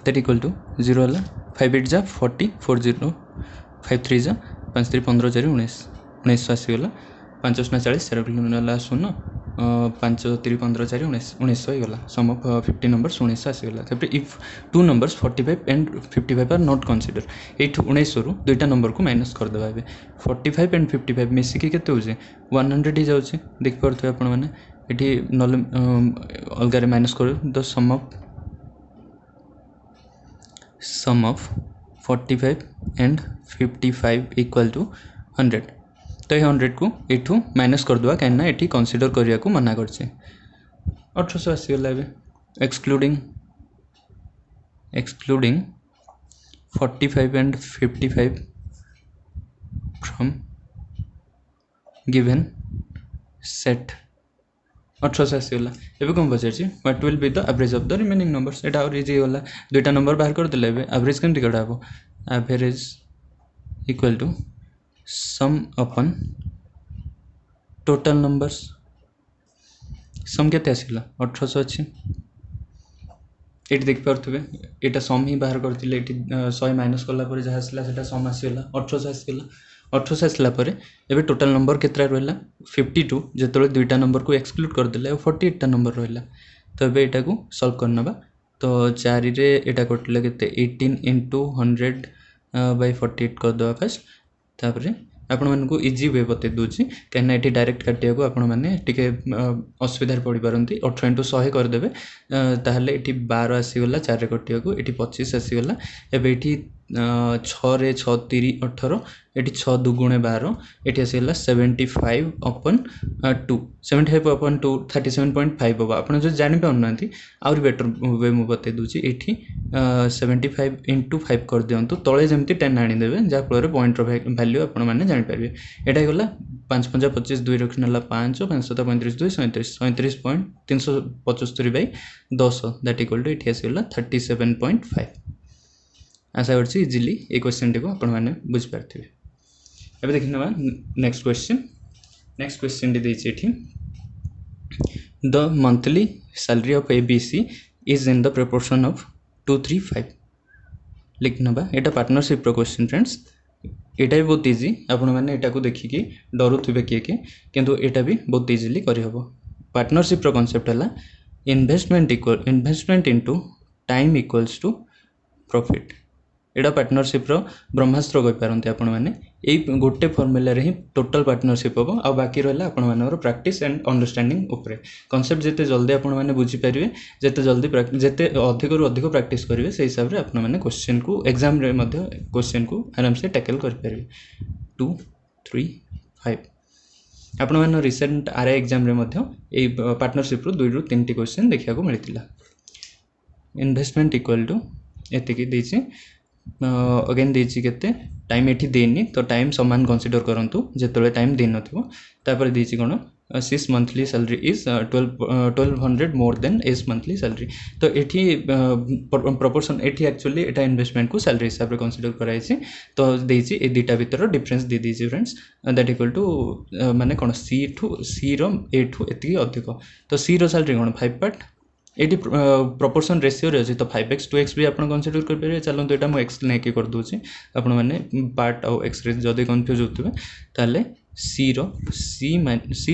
that equal to 0 वाला 5 8 जा 40 4 0 5 3 जा 5 3 15 4 19 19 आसीगला 5 8 40 4 किलो शून्य 5 3 15 4 19 19 होगला सम ऑफ 50 नंबर्स 19 आसीगला। तापर if two numbers 45 and 55 are not consider ये 19 रु दुईटा नंबर को माइनस कर देबा। 45 एंड 55 मिसिकी केते हो 100 ही जाउछे देख परथु आपण माने ये नले अलग माइनस कर the sum of 45 and 55 equal to 100। तो ये 100 को ये माइनस कर देवा कहीं ये कंसीडर करने को मना कर 1800 आसीगला। Excluding 45 and 55 from given set 1800 आसीगला। एवं कौन पचार what will be the average of the remaining numbers एटा और इजी होला दुईटा नंबर बाहर कर देले एवरेज केमती कड़ा हम एवरेज इक्वल टू सम अपन टोटल नंबर्स सम केते आसीगला 1800 अच्छी ये देख पारे यहाँ सम ही बाहर करते 100 माइनस कला जहाँ आसला सम आसीगला 1800 आसीगला। 1800 आसला एबे टोटल नंबर केतरा रहा 52 जो दुईटा नंबर को एक्सक्लूड करदे 48 टा नंबर रहा। तो ये यहाँ को सॉल्व करनबा तो 4 रे यहाँ कटिले केते 18 इंटू 100 बाय 48 करदे फास्ट। तापर आपण मानक इजी वे बतई दूसरी कहीं ये डायरेक्ट काटिया को आपण मैंने टे असुविधा पड़ पारती 18 इंटू 100 करदे ताहले ये 12 आसीगला 4 रे कटिया को ये 25 आसीगला। एबे ये 6 रे 6 3 18 ये 6 दुगुणे 12 ये आसीगला 75 अपन 2 75 अपन 2 37.5 हम आप जो जापार ना आउरी बेटर वे मुझे बतई दूसरी ये 75 इंटू 5 कर दिंतु तले जमी 10 आनीदे जहाँफल पॉइंट वैल्यू आप जापारे। यहाँ गला 5 5 25 2 रखी ना 5 5 7 35 2 37 37.375 बै 10 दैट इक्वल टू ये आसीगला 37.5। आशा कर इजिली ये क्वेश्चन टी को आपने बुझीपारे। अब देखिए ना नेक्स्ट क्वेश्चन टी देती the monthly salary of ABC is in the proportion of 235 लिख नवा। यहाँ पार्टनरशिप क्वेश्चन फ्रेंड्स यहाँ भी बहुत इजी आपण मैंने यहाँ को देखिकी डरुवे किए किंतु यहाँ भी बहुत इजिली करहब। पार्टनरशिप कॉन्सेप्ट है investment into time equals to profit. एटा पार्टनरशिप रो ब्रह्मास्त्र कहि पारंते आपण माने एई गोटे फॉर्मूला रे ही टोटल पार्टनरशिप हो आ बाकी रहला आपण मानकर प्रैक्टिस एंड अंडरस्टैंडिंग ऊपर कांसेप्ट जेते जल्दी आपण माने बुझी परिवे जेते जल्दी जेते अधिक रु अधिक प्रैक्टिस करिवे से हिसाब रे आपण माने क्वेश्चन को एग्जाम रे मध्ये क्वेश्चन को आराम से टैकल कर परिवे 2 3 5 आपण माने रिसेंट आरआई एग्जाम रे मध्ये एई पार्टनरशिप रु 2 रु 3 टी क्वेश्चन देखिया को मिलितिला। इन्वेस्टमेंट इक्वल टू एतिकी देछि अगेन देछि केते टाइम एठी देनी तो टाइम समान कंसीडर करंतु जेतले टाइम दे नथिबो तापर देछि कोन सिस monthly salary is 1200 more than A's monthly salary तो एठी प्रोपोर्शन एठी एक्चुअली एटा इन्वेस्टमेंट को सैलरी हिसाब रे कंसीडर कराई छि तो देछि ए दुटा भीतर डिफरेंस दे देछि फ्रेंड्स दैट इक्वल टू माने कोन सी रो ए ठू एति अधिक तो सी रो सैलरी कोन 5 पार्ट एटी प्रोपोर्शन रेशियो रे अछि तो 5x 2x भी आपण कंसीडर कर परिवे। चलंतु एटा म x ने के कर दोछि आपण माने पार्ट और x रे जदि कंफ्यूज होतबे ताले c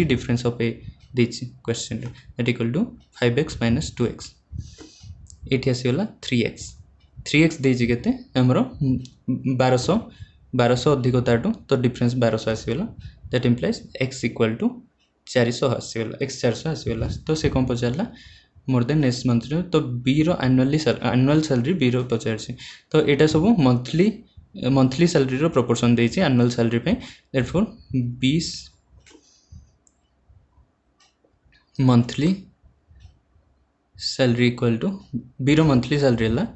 डिफरेंस ऑफ ए दिछि क्वेश्चन रे that equal to 5x - 2x एठी आसीला 3x देछि केते हमरो 1200 अधिक ताटू तो डिफरेंस 1200 आसीला that implies x equal to 400 आसीला x 400 आसीला तो से कोन पचारला मोर देन एस मंथली तो बी रो एनुअल सैलरी बी रो पचारछि तो एटा सब मंथली सैलरी रो प्रोपोर्शन देछि एनुअल सैलरी पे therefore 20 monthly salary equal to B रो मंथली सैलरी हला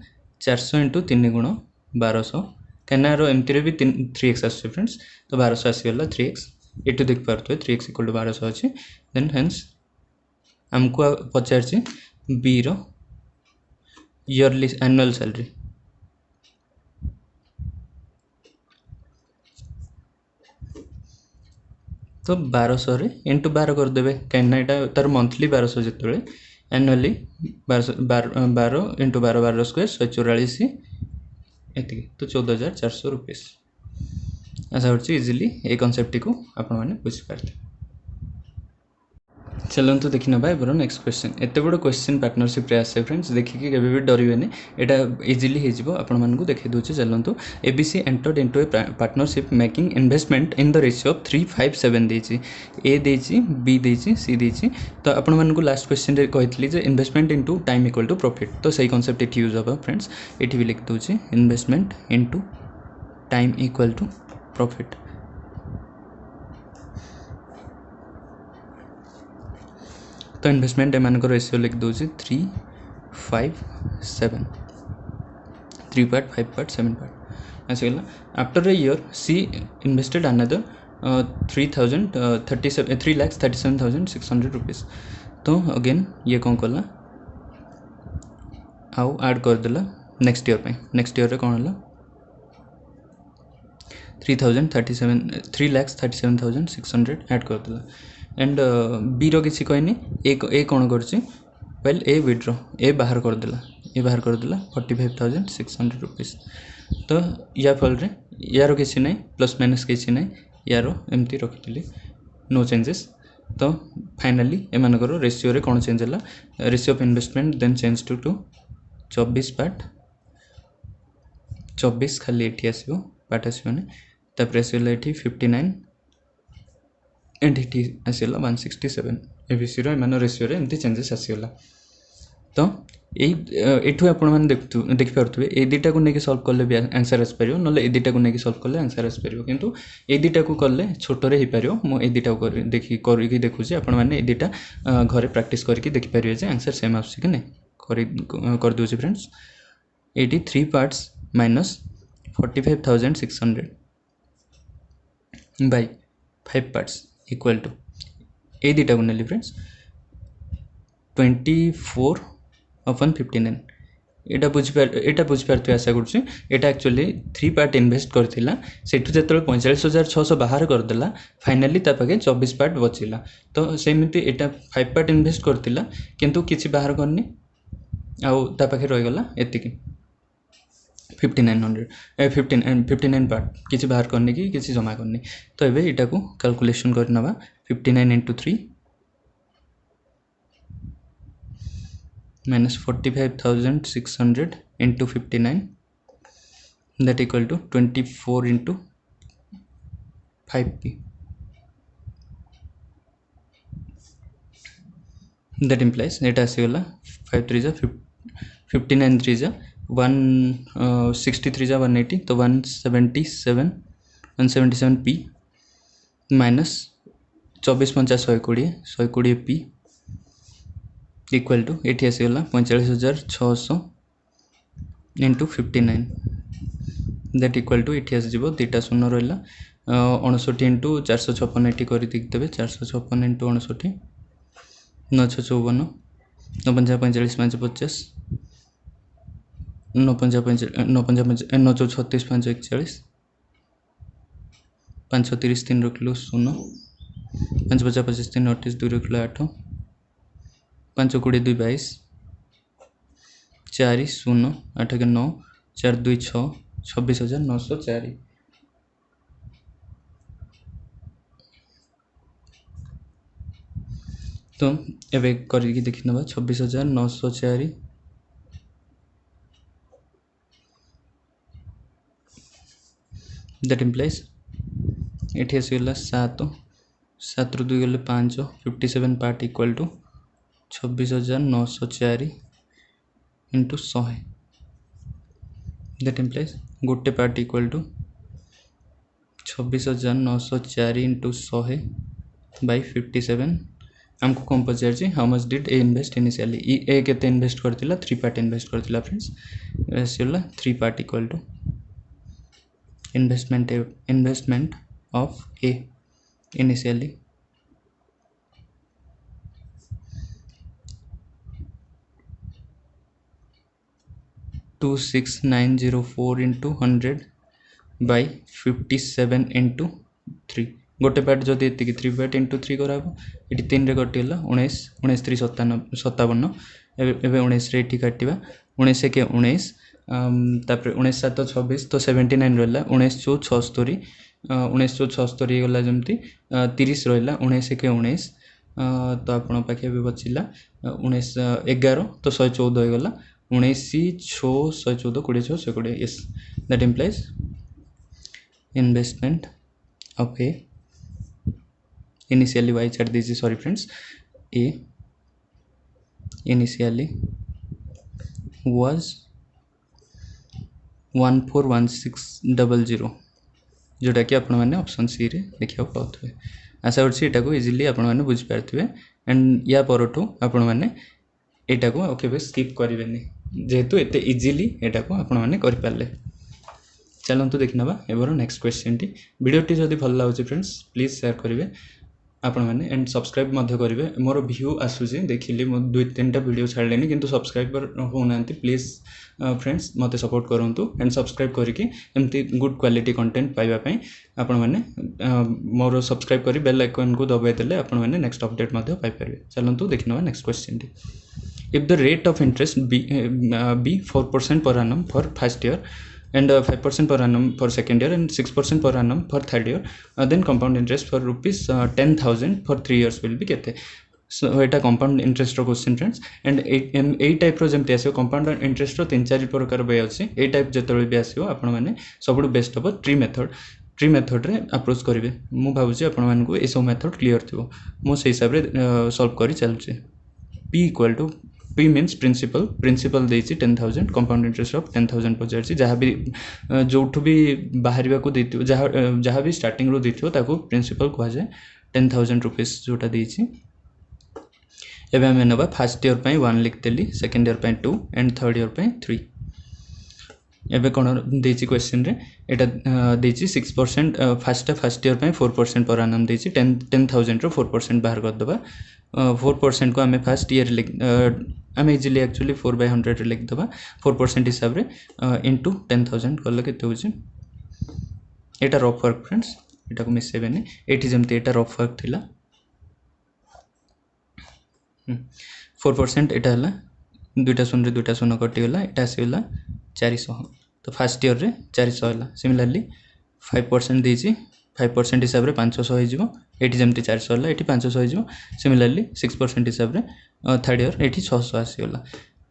400 * 3 गुण 1200 केना रो एमती रे भी 3x आछे फ्रेंड्स तो 1200 आसी गला 3x एटू देख पारथो 3x = 1200 अछि देन हेंस हमको पचारछि बी रो ईयरली एनुअल सैलरी तो 1200 रे इंटू 12 कर देबे केना एटा तार मंथली 1200 जेतले एनुअली 12 इंटू 12 स्क्वायर 144 एति तो 14400 रुपीस आशा करछि इजीली ए कांसेप्ट को आपण माने बुझि पारते। चलंतु देखि नबा एबर नेक्स्ट क्वेश्चन एते बड़ क्वेश्चन पार्टनरशिप रे आसे फ्रेंड्स देखि के केबे भी डरिबेनी एटा इजीली हे जिवो आपण मानकु देखि दोछि। चलंतु ABC entered into a partnership making investment in the ratio of 357 देछि ए देछि बी देछि सी देछि तो आपण मानकु लास्ट क्वेश्चन रे कहितली जे investment into time equal to profit तो सही कांसेप्ट एठी यूज होबा फ्रेंड्स एठी भी लिख दोछि investment into time equal to profit तो इन्वेस्टमेंट एमान को रेशियो लिख दोछि 3 5 7 3 पार्ट 5 पार्ट 7 पार्ट आसीगला after a year C invested another 3,37,600 rupees तो अगेन ये कौन कला आउ ऐड कर देला नेक्स्ट ईयर पे नेक्स्ट ईयर रे कौन हला 3,37,600 ऐड कर देला एंड बी रो किसी कहनी ए कौन करछि वेल ए विड्रॉ ए बाहर कर देला 45,600 रुपीस तो या फल रे यारो किसी नहीं प्लस माइनस किसी नहीं यारो एमती रखितली नो चेंजेस तो फाइनली एमानकर रेशियो रे कौन चेंज हला ratio of investment then change to 24 part 24 खाली एठी आसीबो पार्ट आसीबो ने तापर आसीला एठी 59 एंड एठी आसीला 167 एबीसी रो एमान रेशियो रे एमती चेंजेस आसीला तो एठू आपण मान देख पारथुबे ए दिटा को नेकी सॉल्व करले भी आंसर आस परियो नले ए दिटा को नेकी सॉल्व करले आंसर आस परियो किंतु ए दिटा को करले छोटो रे ही परियो मो ए दिटा को देखि करिकि देखुची आपण माने ए दिटा घरे प्रैक्टिस करके देखि परियो जे आंसर सेम आसी कि नै कर दोछि friends 83 parts minus 45,600 by 5 parts equal to A दिटा को नेली फ्रेंड्स 24/59 एटा बुझ पारथि आशा करछि एटा एक्चुअली 3 पार्ट इन्वेस्ट करथिला सेठु जेतले 45,600 बाहर कर देला फाइनली ता पाके 24 पार्ट बचिला तो सेमिति एटा 5 पार्ट इन्वेस्ट करथिला किंतु किछि बाहर करनी आउ ता पाके रहि गला एतिकी 59 पार्ट किछि बाहर करनी कि किछि जमा करनी तो एबे एटा को calculation करनबा 59 * 3 minus 45,600 into 59, that equal to 24 into 5p. That implies it आसीगला 5 3 59 3 163 180, तो 177 p minus 24 50 120 p equal to ये आसीगला 45,600 इंटू 59, दैट इक्वल टू ये आसो दुटा शून्य रहा 59 इंटू 456 ये कर देखिदेवे 456 इंटू 59 9 6 54 9 5 45 5 50 9 5 9 36 5 41 5 30 3 रखिलु 0 5 50 25 3 28 2 रखिलु 8 5 20 2 22 4 0 8 के 9 4 2 6 26,904। तो एवं करके देखी ना 26,904 दैट इम्प्लाइज ये आसगला 7 7 रू 2 गले 5 57 part equal to 26,904 into 100, that implies गोटे part equal to 26,904 into 100 by 57। हमको कौन पचार how much did A invest initially, A केते इन्वेस्ट करथिला 3 पार्ट इन्वेस्ट करथिला फ्रेंड्स, आसला 3 part equal to investment of A initially 26,904 into 100 by 57 into 3, गोटे पार्ट जदि ये 3 पार्ट इंटू 3 करा ये 3 रे कटिगला 19 19 3 57 एवं 19 रे ये काटा 19 के 19 तापर 19 7 26 तो 79 रहा 19 चौ 76 19 चौ 76 गला जमती 30 रहा 19 के 19 तो आपण पाखे भी बचिला 19 11 तो 114 हो गला 19 6 114 20 6 120, yes that implies investment of A initially y छाड़ दीजिए sorry friends, A initially was 141600 जोटा कि आपण मैंने ऑप्शन सी रे देखा पाते। आशा करूँ इजिली आपण मैंने बुझीपारे एंड या परठू आपण मैंने यहाँ को केवे स्किप करेंगे जेहेतु एते इजिली यहाँ को आपण मैंने करें। चलतु देखना एवर नेक्स्ट क्वेश्चन टी वीडियोटी जदि भल लगे फ्रेंड्स प्लीज शेयर करेंगे आपण मैंने एंड सब्सक्राइब करेंगे। मोर व्यू आसूसी देखिली मो 2-3टा वीडियो छाड़े किंतु सब्सक्राइबर होना प्लीज फ्रेंड्स मते सपोर्ट करूँ एंड सब्सक्राइब करके एमती गुड क्वालिटी कंटेंट पाइबापी आपण मैंने मोर सब्सक्राइब कर बेल आइकन को दबाई देले आपण मैंने नेक्स्ट अपडेट पाइपर। चलतु देखना नेक्स्ट क्वेश्चन टी if the rate of interest be 4% per annum for first year and 5% per annum for second year and 6% per annum for third year, then compound interest for rupees 10,000 for 3 years will be केते। सो एटा compound interest question friends and ए टाइप रो जमती आसो कंपाउंड इंटरेस्ट 3-4 प्रकार वे अच्छे ए टाइप जो भी आसो आपण मैंने सब बेस्ट हम ट्री मेथड रे अप्रोच करेंगे। मु भावुची आपण मानकु ए सब मेथड क्लियर थो मो से हिसाब रे सॉल्व करी चलुचे। P equal to P means principal देछि 10,000 कंपाउंड इंटरेस्ट ऑफ 10,000 पचार जहाँ भी जोठू भी बाहर को देथियो जहाँ भी स्टार्टिंग रो देथियो ताको प्रिंसिपल कहा जाए 10,000 रुपीस जोटा देछि। एबे हम नबा फर्स्ट ईयर पे 1 लिखतेली सेकंड ईयर पे 2 एंड थर्ड ईयर पे 3। एबे कोन देछि क्वेश्चन रे एटा देछि 6% फर्स्ट ईयर पे 4% पर एनम देछि 10,000 रो 4% बाहर कर दबा 4% को हमें फर्स्ट ईयर लिख आम इजिली एक्चुअली 4/100 लिख दबा 4% हिसाब रे इनटू 10,000 कल केते होछि। एटा रफ वर्क फ्रेंड्स एटा को मिसेबेनी एठी जेमते एटा रफ वर्क थिला 4% एटा हला 2टा शून्य कटिगला एटा आसीगला 400 तो फर्स्ट ईयर रे 400 हला। सिमिलरली 5% देछि 5% हिसाब रे 500 हो जिवो एठी जेमते 400 हला एठी 500 हो जिवो। सिमिलरली 6% हिसाब रे थर्ड ईयर एठी 600 आसीगला।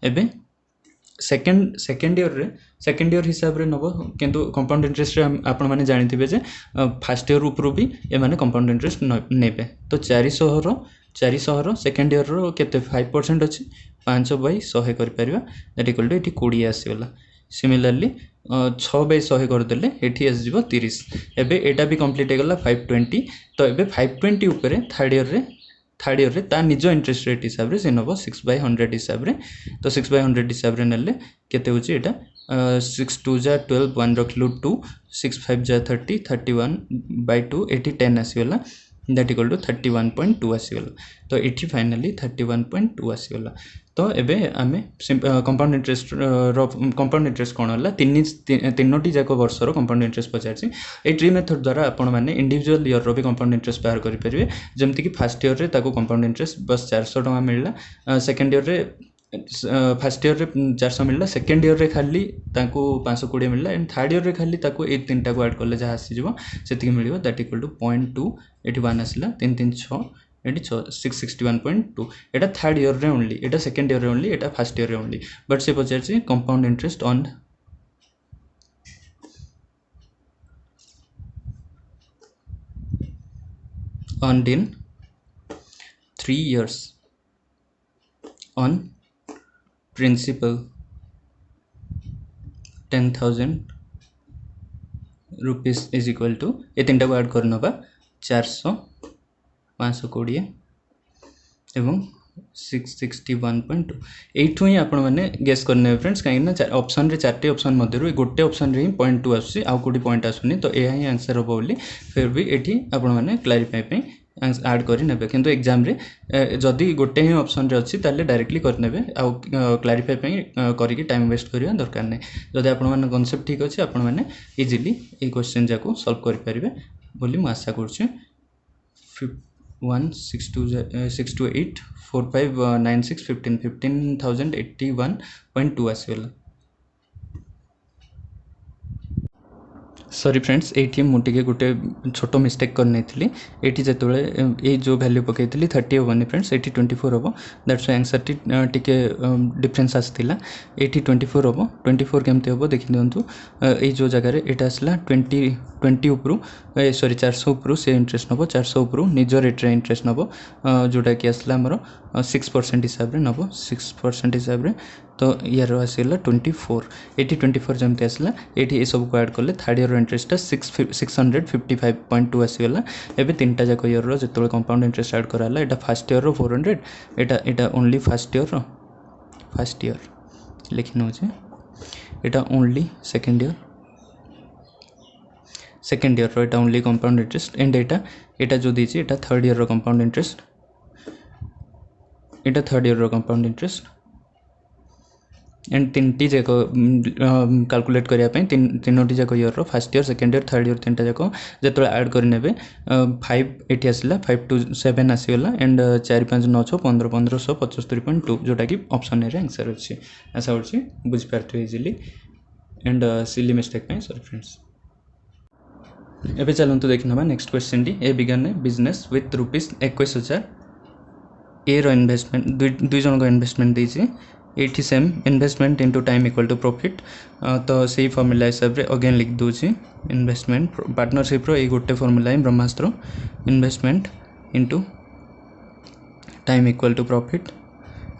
एबे सेकेंड ईयर हिसाब रे नबो किंतु कंपाउंड इंटरेस्ट आपण माने जानिथिबे जे फर्स्ट ईयर ऊपर भी ए माने कंपाउंड इंटरेस्ट नेबे तो 400 रो सेकेंड ईयर रो केते 5% अछि 5/100 कर परिबा दैट इक्वल टू एटी 20 आसीगला सिमिलरली 6/100 कर देले एठी आस जिवो 30 एबे एटा भी कंप्लीट हे गला 520 तो एबे 520 ऊपर थर्ड ईयर रे ता निजो इंटरेस्ट रेट हिसाब रे से नबो 6/100 हिसाब रे तो 6/100 हिसाब रे नेले केते होची एटा 6 2 जा 12 1 रखलु 2 6 5 जा 30 31/2 एटी 10 आसीगला दैट इक्वल टू 31.2 आसीगला तो एठी फाइनली 31.2 आसीगला तो एबे आमे कंपाउंड इंटरेस्ट कोन होला तीनोटी जाक वर्ष रो कंपाउंड इंटरेस्ट पचारछि ए ट्री मेथड द्वारा आपण माने इंडिविजुअल ईयर रो भी कंपाउंड इंटरेस्ट बाहर करि परिबे जेमति कि फर्स्ट ईयर रे ताको कंपाउंड इंटरेस्ट बस 400 टका मिलला सेकंड ईयर रे फर्स्ट ईयर रे 400 मिलला सेकंड ईयर रे खाली ताको 520 मिलला एंड थर्ड ईयर रे खाली ताको ए तीनटा को ऐड करले जा आसी जिवो सेति मिलियो दैट इक्वल टू 0.2 एटी 1 आसीला 336 एटी 661.2 एटा थर्ड ईयर रे ओनली एटा सेकंड ईयर रे ओनली एटा फर्स्ट ईयर रे ओनली बट से पचारछि compound interest on in 3 years on principal 10,000 rupees is equal to ए तीनटा को ऐड करनबा 400 520 एवं 661.2 एठु ही आपण माने गेस करने फ्रेंड्स काहे ना ऑप्शन रे चारटी ऑप्शन मध्ये रो गोटे ऑप्शन रे ही 0.2 आसी आ कोडी पॉइंट आसुनी तो ए ही आंसर होबो बोली फिर भी एठी आपण माने क्लैरिफाई पे ऐड करि नेबे किंतु एग्जाम रे जदी गोटे ही ऑप्शन रे अछि ताले डायरेक्टली कर नेबे आ क्लैरिफाई पे करि के टाइम वेस्ट करिया दरकार नै जदी आपण माने कांसेप्ट ठीक अछि आपण माने इजीली ए क्वेश्चन जाको सॉल्व करि परिबे बोली म आशा करछु 1 6 2 6 2 8 4 5 9 6 15 15,081.2 आसीगला सॉरी फ्रेंड्स एटी मुटिके गोटे छोटो मिस्टेक करने थी एटी जेतोले ए जो वैल्यू पकईली 30 होबनी फ्रेंड्स एटी 24 होबो दैट्स आंसर टिके डिफरेंस आसथिला एटी 24 होबो 24 केमते होबो देखि दियंतु ए जो जगह रे एटा आसला 20 ऊपर सॉरी 400 ऊपर से इंटरेस्ट नबो 400 ऊपर निजो रेट रे इंटरेस्ट नबो जोटा कि आसला हमरो 6% हिसाब रे नबो 6% हिसाब रे तो यार आसला 24 एटी 24 जमते आसला एटी ए सब को ऐड करले थर्ड ईयर इंटरेस्ट 655.2 आसीगला एबे तीनटा जाक ईयर रो जेतोले कंपाउंड इंटरेस्ट ऐड कराला एटा फर्स्ट ईयर रो 400 एटा ओनली फर्स्ट ईयर लिखि न छै एटा only second year row Etah only compound interest and एटा जो दी छै एटा थर्ड ईयर रो कंपाउंड इंटरेस्ट एटा थर्ड ईयर रो कंपाउंड इंटरेस्ट एंड तीनटी जाक कैलकुलेट करिया पे तीनोटी जाक ईयर रो first year second year third year तीनटा जाक जेतोले ऐड करि नेबे 5 एटी आसला 5 to 7 आसीगला एंड 4 5 9 6 15 1575.2 जोटा कि ऑप्शन ए रे आंसर अछि आशा होछि बुझ पारथि इजीली एंड सिली मिस्टेक पे सॉरी फ्रेंड्स एबे चलंतु देखिनबा नेक्स्ट क्वेश्चन डी A began business with rupees 21000 A रो इन्वेस्टमेंट दुई जन को इन्वेस्टमेंट देछि एटी same investment into time equal to profit तो सही फॉर्मूला हिसाब रे अगेन लिख दूची इन्वेस्टमेंट पार्टनरशिप रो ए गोटे फॉर्मूला है ब्रह्मास्त्र investment into time equal to profit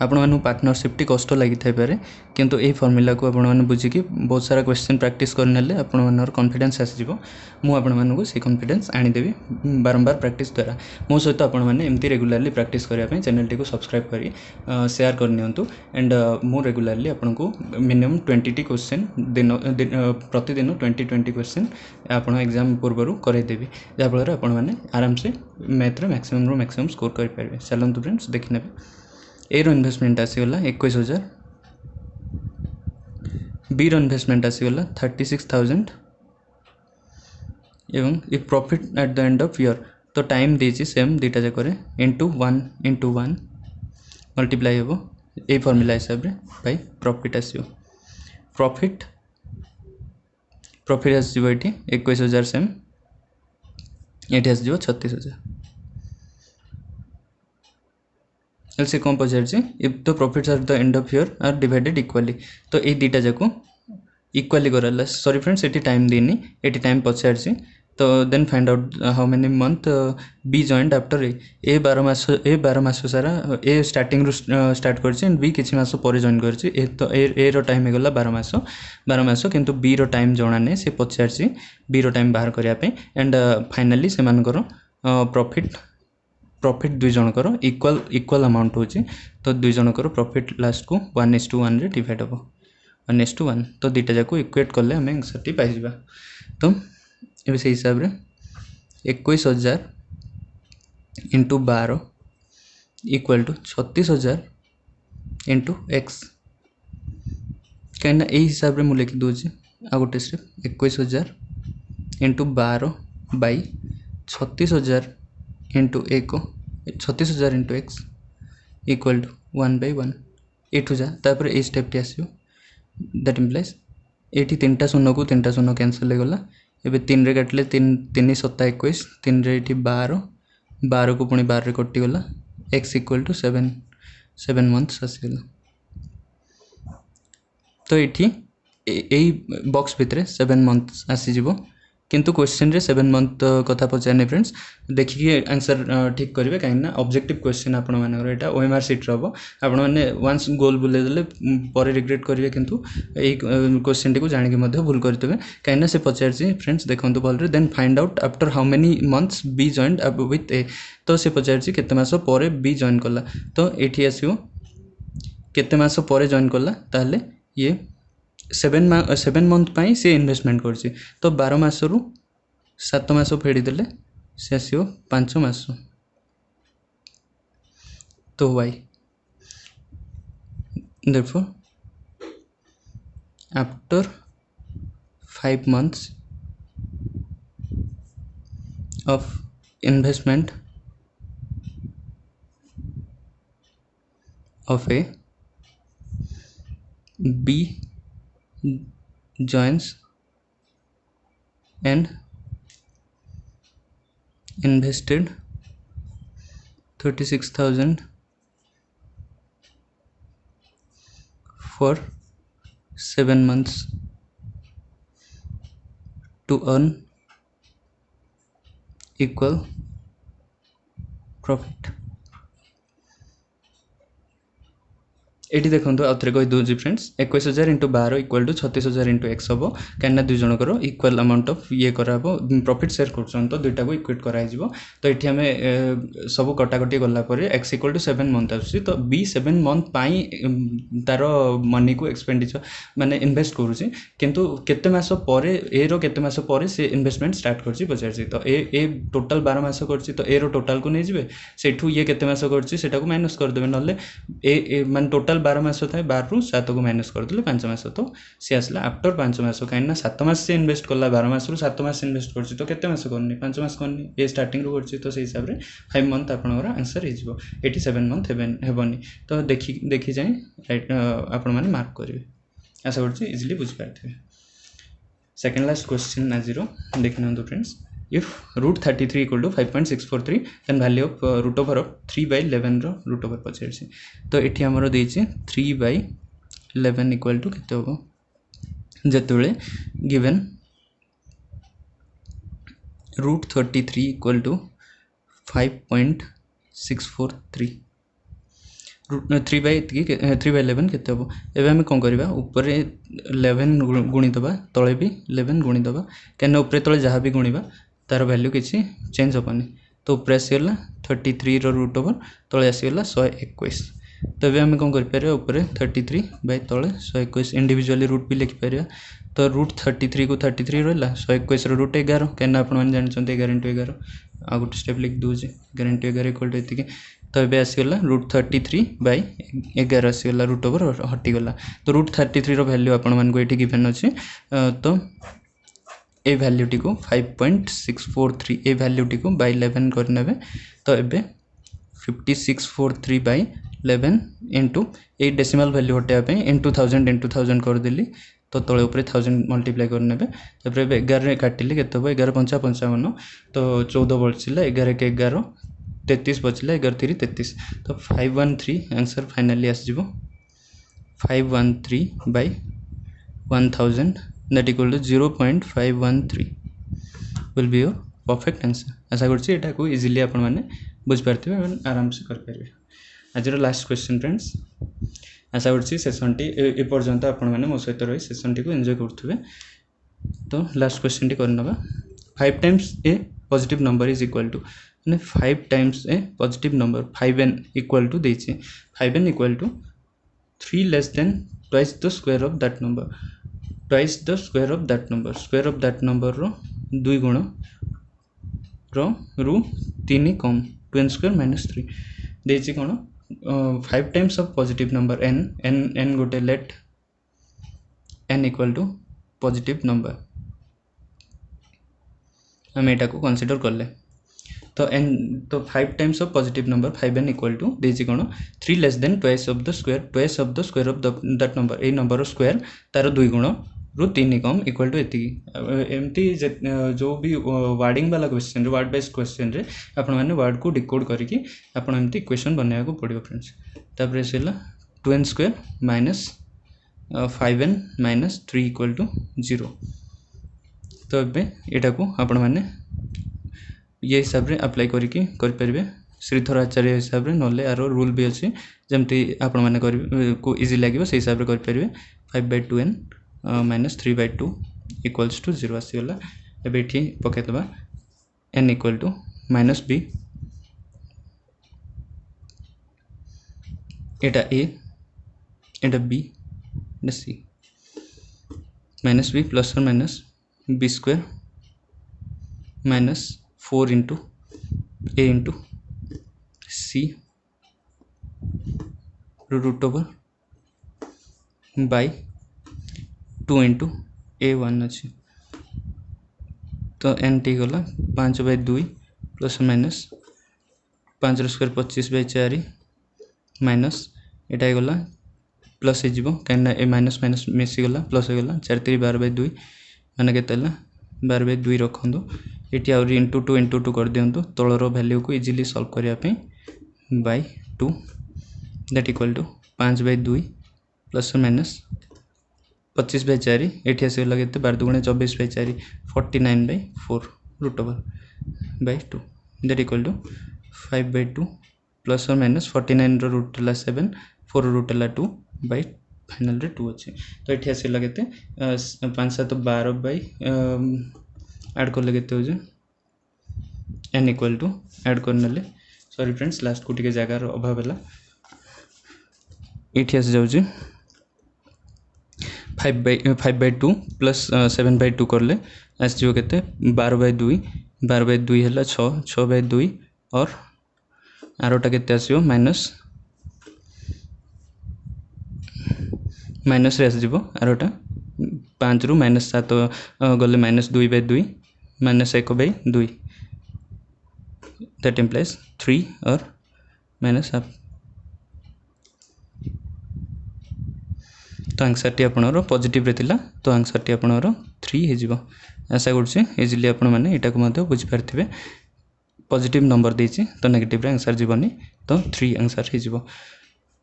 आपण मानु पार्टनरशिप टी कष्ट लागि थाई पारे किंतु ए फॉर्मूला को आपण मानु बुझी कि बहुत सारा क्वेश्चन प्रैक्टिस करनेले आपण मानर कॉन्फिडेंस आसी जिवो मु आपण मानु को से कॉन्फिडेंस आनी देबी बारंबार प्रैक्टिस द्वारा मो सहित आपण माने एमती रेगुलरली प्रैक्टिस करिया पे चैनल टी को सब्सक्राइब करी शेयर कर नियंतु एंड मु रेगुलरली आपण को मिनिमम 20 क्वेश्चन दिन प्रतिदिन 20 क्वेश्चन आपण एग्जाम पूर्वरु करे देबी जा फल आपण माने आराम से मैथ रे मैक्सिमम स्कोर कर पारबे चलंतु फ्रेंड्स देखिनेबे ए रो इन्वेस्टमेंट आसीगला 21000 बी रो इन्वेस्टमेंट आसीगला 36000 एवं A profit at the end of year तो टाइम देछि सेम दुटा जाक रे इनटू 1 मल्टीप्लाई हेबो ए फॉर्मूला हिसाब रे बाय प्रॉफिट आसीयो प्रॉफिट आसीबो एठी 21000 सेम एठी आसीबो 36000 से कौन पचार if the profits are the end of year are divided equally तो ये दुटा जाक इक्वाली कराला सॉरी फ्रेंड्स ये टाइम देनी ये टाइम पचार तो then find out how many month B joined after A 12 मास सारा ए स्टार्टिंग स्टार्ट कर बी किसी मास पर जॉइन कर तो ए रो टाइम गला 12 मास किंतु बी रो टाइम जना नहीं से पचार बी रो टाइम बाहर करने एंड फाइनाली से प्रॉफिट दुई जनकर इक्वल अमाउंट हो तो दुई जनकर प्रॉफिट लास्ट को 1:1 रे डिवाइड हम 1:1 तो दुटा जाक इक्वेट कले आम आंसर टी पाई तो ये से हिसाब रे 21,000 into 12 equal to 36,000 into x कहीं यही हिसाब रे मुझे लिखि दूसरी आ गोटे step 21,000 into 12 by 36,000 into 36,000 into x equal to 1/1 एठू जा तापर ए स्टेप टी आसो दैट इम्प्लाइज एटी 3टा शून्य को 3टा शून्य कैंसल हो गला एबे 3 रे काटले 3 7 21 3 रे एटी 12 को पुणी 12 रे कटि गला एक्स इक्वल टू 7 मंथ्स आसीगला तो यही बॉक्स भितर 7 मंथ्स आसीजिवो किंतु क्वेश्चन रे 7 मंथ कथा पचारने फ्रेंड्स देखिए आंसर ठीक करेंगे कहीं ऑब्जेक्टिव क्वेश्चन आपण मानकर एटा ओएमआर सीट रो आपण माने वंस गोल बुले देले पर रिग्रेट करेंगे किंतु ए क्वेश्चन टी को जानि के मध्य भूल करतबे कहीं से पचारछि फ्रेंड्स देखंतु भल रे then find out after how many months B joined with A तो से पचारछि केते मास परे बी जॉइन कला तो एठी आसीओ केते मास परे जॉइन कला ताले ये 7 मंथ पाई से इन्वेस्टमेंट करछि तो 12 मास रु 7 मास फेड़ी देले से आसीओ 5 मास तो Y therefore after 5 months of investment of a B joins and invested 36,000 for 7 months to earn equal profit एटी देखो आउे कही दूसरी friends 21,000 into 12 equal to 36,000 into x हम कहीं दुई जनकर इक्वल अमाउंट ऑफ ये कराबो प्रॉफिट शेयर कर तो दुईटा को इक्वेट कराई तो ये आम सब कटाकटी गलापर एक्स इक्वल टू 7 मंथ आस तो बी 7 मंथ पाई तार मनी को एक्सपेंडिचर माने इन्वेस्ट करुँच किंतु केते मास पर ए रो केते मास पर से इन्वेस्टमेंट स्टार्ट कर पचार तो ए टोटाल 12 मास कर तो ए रो टोटाल को नहीं जाए सेठू ये केते मास कर माइनस करदे ना ए मान टोटाल 12 मास था 12 रु 7 को माइनस करदे 5 मास तो सी आसला आफ्टर 5 मास कहीं 7 मास से इन्वेस्ट कला 12 मास रु 7 मास इन्वेस्ट कर तो केते मास करनी 5 मास करनी ये स्टार्टिंग रु कर तो से हिसाब रे 5 मंथ आपनकर आंसर हो 7 मंथ हेबनी तो देखि जाए राइट आपण माने मार्क करेंगे आशा करछि इजिली बुझ पारथिबे सेकंड लास्ट क्वेश्चन आज देख ना friends if root 33 equal to 5.643 then value of root over of 3/11 रो root over पचार तो ये आमर देछि 3/11 equal to केते हो जेतबेले given root 33 equal to 5.643 3/11 केते हो एबे हम कोन करबा ऊपर 11 गुणी दबा तळे भी 11 गुणी दबा केन ऊपर तळे जहाँ भी गुणीबा तार वैल्यू किसी चेंज हेनी तो ऊपर आसीगला 33 रो रूट ओवर तले आसीगला 121 तो ये आम कौन कर ऊपर 33 बाय तले 121 इंडिविजुअली रूट भी लिखिपर तो रूट 33 को 33 रहा 121 रूट 11 कहीं आप जानते 11 into 11 आ गोटे स्टेप लिख दूसरे 11 into 11 इक्वल टू ये तो ये आसीगला रूट 33 बाय 11 आसीगला रूट ओवर हटिगला तो रूट 33 रो वैल्यू आपण मानको एठी गिवन अछि तो ए वैल्यू टी को 5.643 ए वैल्यू टी को बाय 11 करने तो एबे 5643 बाय 11 इंटू ए डेसिमल वैल्यू हटाया इंटू 1000 कर देली तो तले ऊपर 1000 मल्टीप्लाई करने तापर 11 काटिले केते 11 5 55 तो 14 बचला 11 के 11 33 बचला 11 3 33 तो 513 answer finally आसजिवो 513 by 1000 that equal to 0.513 will be your perfect answer। आशा करछि एटा को इजीली आपण माने बुझ पारथिबे एवं आराम से कर पारबे। आज लास्ट क्वेश्चन फ्रेंड्स, आशा करछि सेशन टी ए पर्यंत आपण माने मो सहित रही सेशन टी को एंजॉय करथुबे। तो लास्ट क्वेश्चन टी करनबा 5 times a positive number is equal to माने 5 times a positive number 5n equal to देछि 5n equal to 3 less than twice the square of that number, twice the square of that number, square of that number रो 2 गुण रो रु 3 कम 2n square minus 3 देछि कोन 5 times of positive number n गोटे let n equal to positive number हम एटा को कंसीडर करले तो n तो 5 times of positive number 5n equal to देछि कोन 3 less than twice of the square of that number ए नंबर रो स्क्वायर तार 2 गुण रु 3 कम इक्वल टू एति एमती जो भी वर्डिंग वाला क्वेश्चन रे वर्ड बेस्ड क्वेश्चन रे आपण माने वर्ड को डिकोड करिकि आपण एमती इक्वेशन बनाया को पड़ियो फ्रेंड्स। तापर सेला 2n square minus 5n minus 3 equal to 0। तो एबे एटा को आपण माने ये हिसाब रे अप्लाई करिकि कर परबे श्रीधर आचार्य हिसाब रे नले आरो रूल भी अछि जेमती आपण माने को इजी लागिवो से हिसाब रे कर परबे 5/2n minus 3/2 equals to 0 आसीगला। एबे एठी पके दबा n equal to minus b Etah a Etah b Etah c minus b plus or minus b square minus 4 into a into c root over by 2 into a1 अच्छी तो n टी गला 5/2 प्लस माइनस 5 स्क्वायर 25/4 माइनस एटा गला प्लस हे जीवो कैन ए माइनस माइनस मिसी गला प्लस हो गला 4 3 12/2 माने केतला 12/2 रखंदो एटी आउरी इनटू 2 इनटू 2 कर दियंतु तळरो वैल्यू को इजीली सॉल्व करिया पे by 2 that equal to 5/2 plus minus 25/4 एठी आसे लगे 12 गुणे 24/4 49/4 root over by 2 that equal to 5/2 plus और माइनस 49 रो रूट ला 7 4 रूट ला 2 बाय फाइनल रे 2 अछि। तो एठी आसे लगे 5 7 12 बाय ऐड कर लगे हो जे n इक्वल टू ऐड करनले सॉरी फ्रेंड्स लास्ट को टिके जगह रो अभाव हला एठी आसे जाउ जे 5/2 प्लस 7/2 करले आसजियो केते 12/2 12/2 हला 6 6/2 और आरोटा केते आसियो माइनस रे आसजिवो आरोटा 5 रु माइनस 7 गले माइनस 2/2 माइनस 1/2 दैट इंप्लाइज 3 और माइनस हाफ। तो आंसर टी आपनरो पॉजिटिव रे थिला तो आंसर टी आपनरो 3 हे जिवो। आशा करछि इजीली आपण माने एटा को मध्य बुझ पारथिबे पॉजिटिव नंबर देछि तो नेगेटिव रे आंसर जीवनी तो 3 आंसर हे जिवो।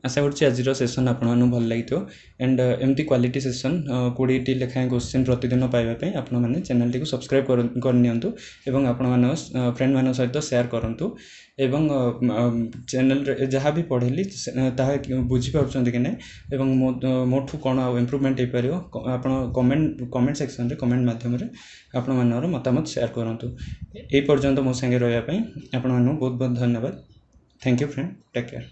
आशा करछि आज रो सेशन आपण मानु भल लागितो एंड एमती क्वालिटी सेशन 20 टी लेखा क्वेश्चन प्रतिदिन पाइबा पई आपण माने चैनल टी को सब्सक्राइब कर नियंतु एवं आपण माने फ्रेंड मानो सहित शेयर करंतु एवं चैनल रे जहाँ भी पढ़ेली ताहा बुझी पाउछन कि नै एवं मोठू कोन इंप्रूवमेंट हे परियो आपण कमेंट सेक्शन रे कमेंट माध्यम रे आपण मानर मतामत शेयर करंतु। ए पर्यंत मो संगे रहया पई आपण मानु बहुत बहुत धन्यवाद। Thank you friend, take care.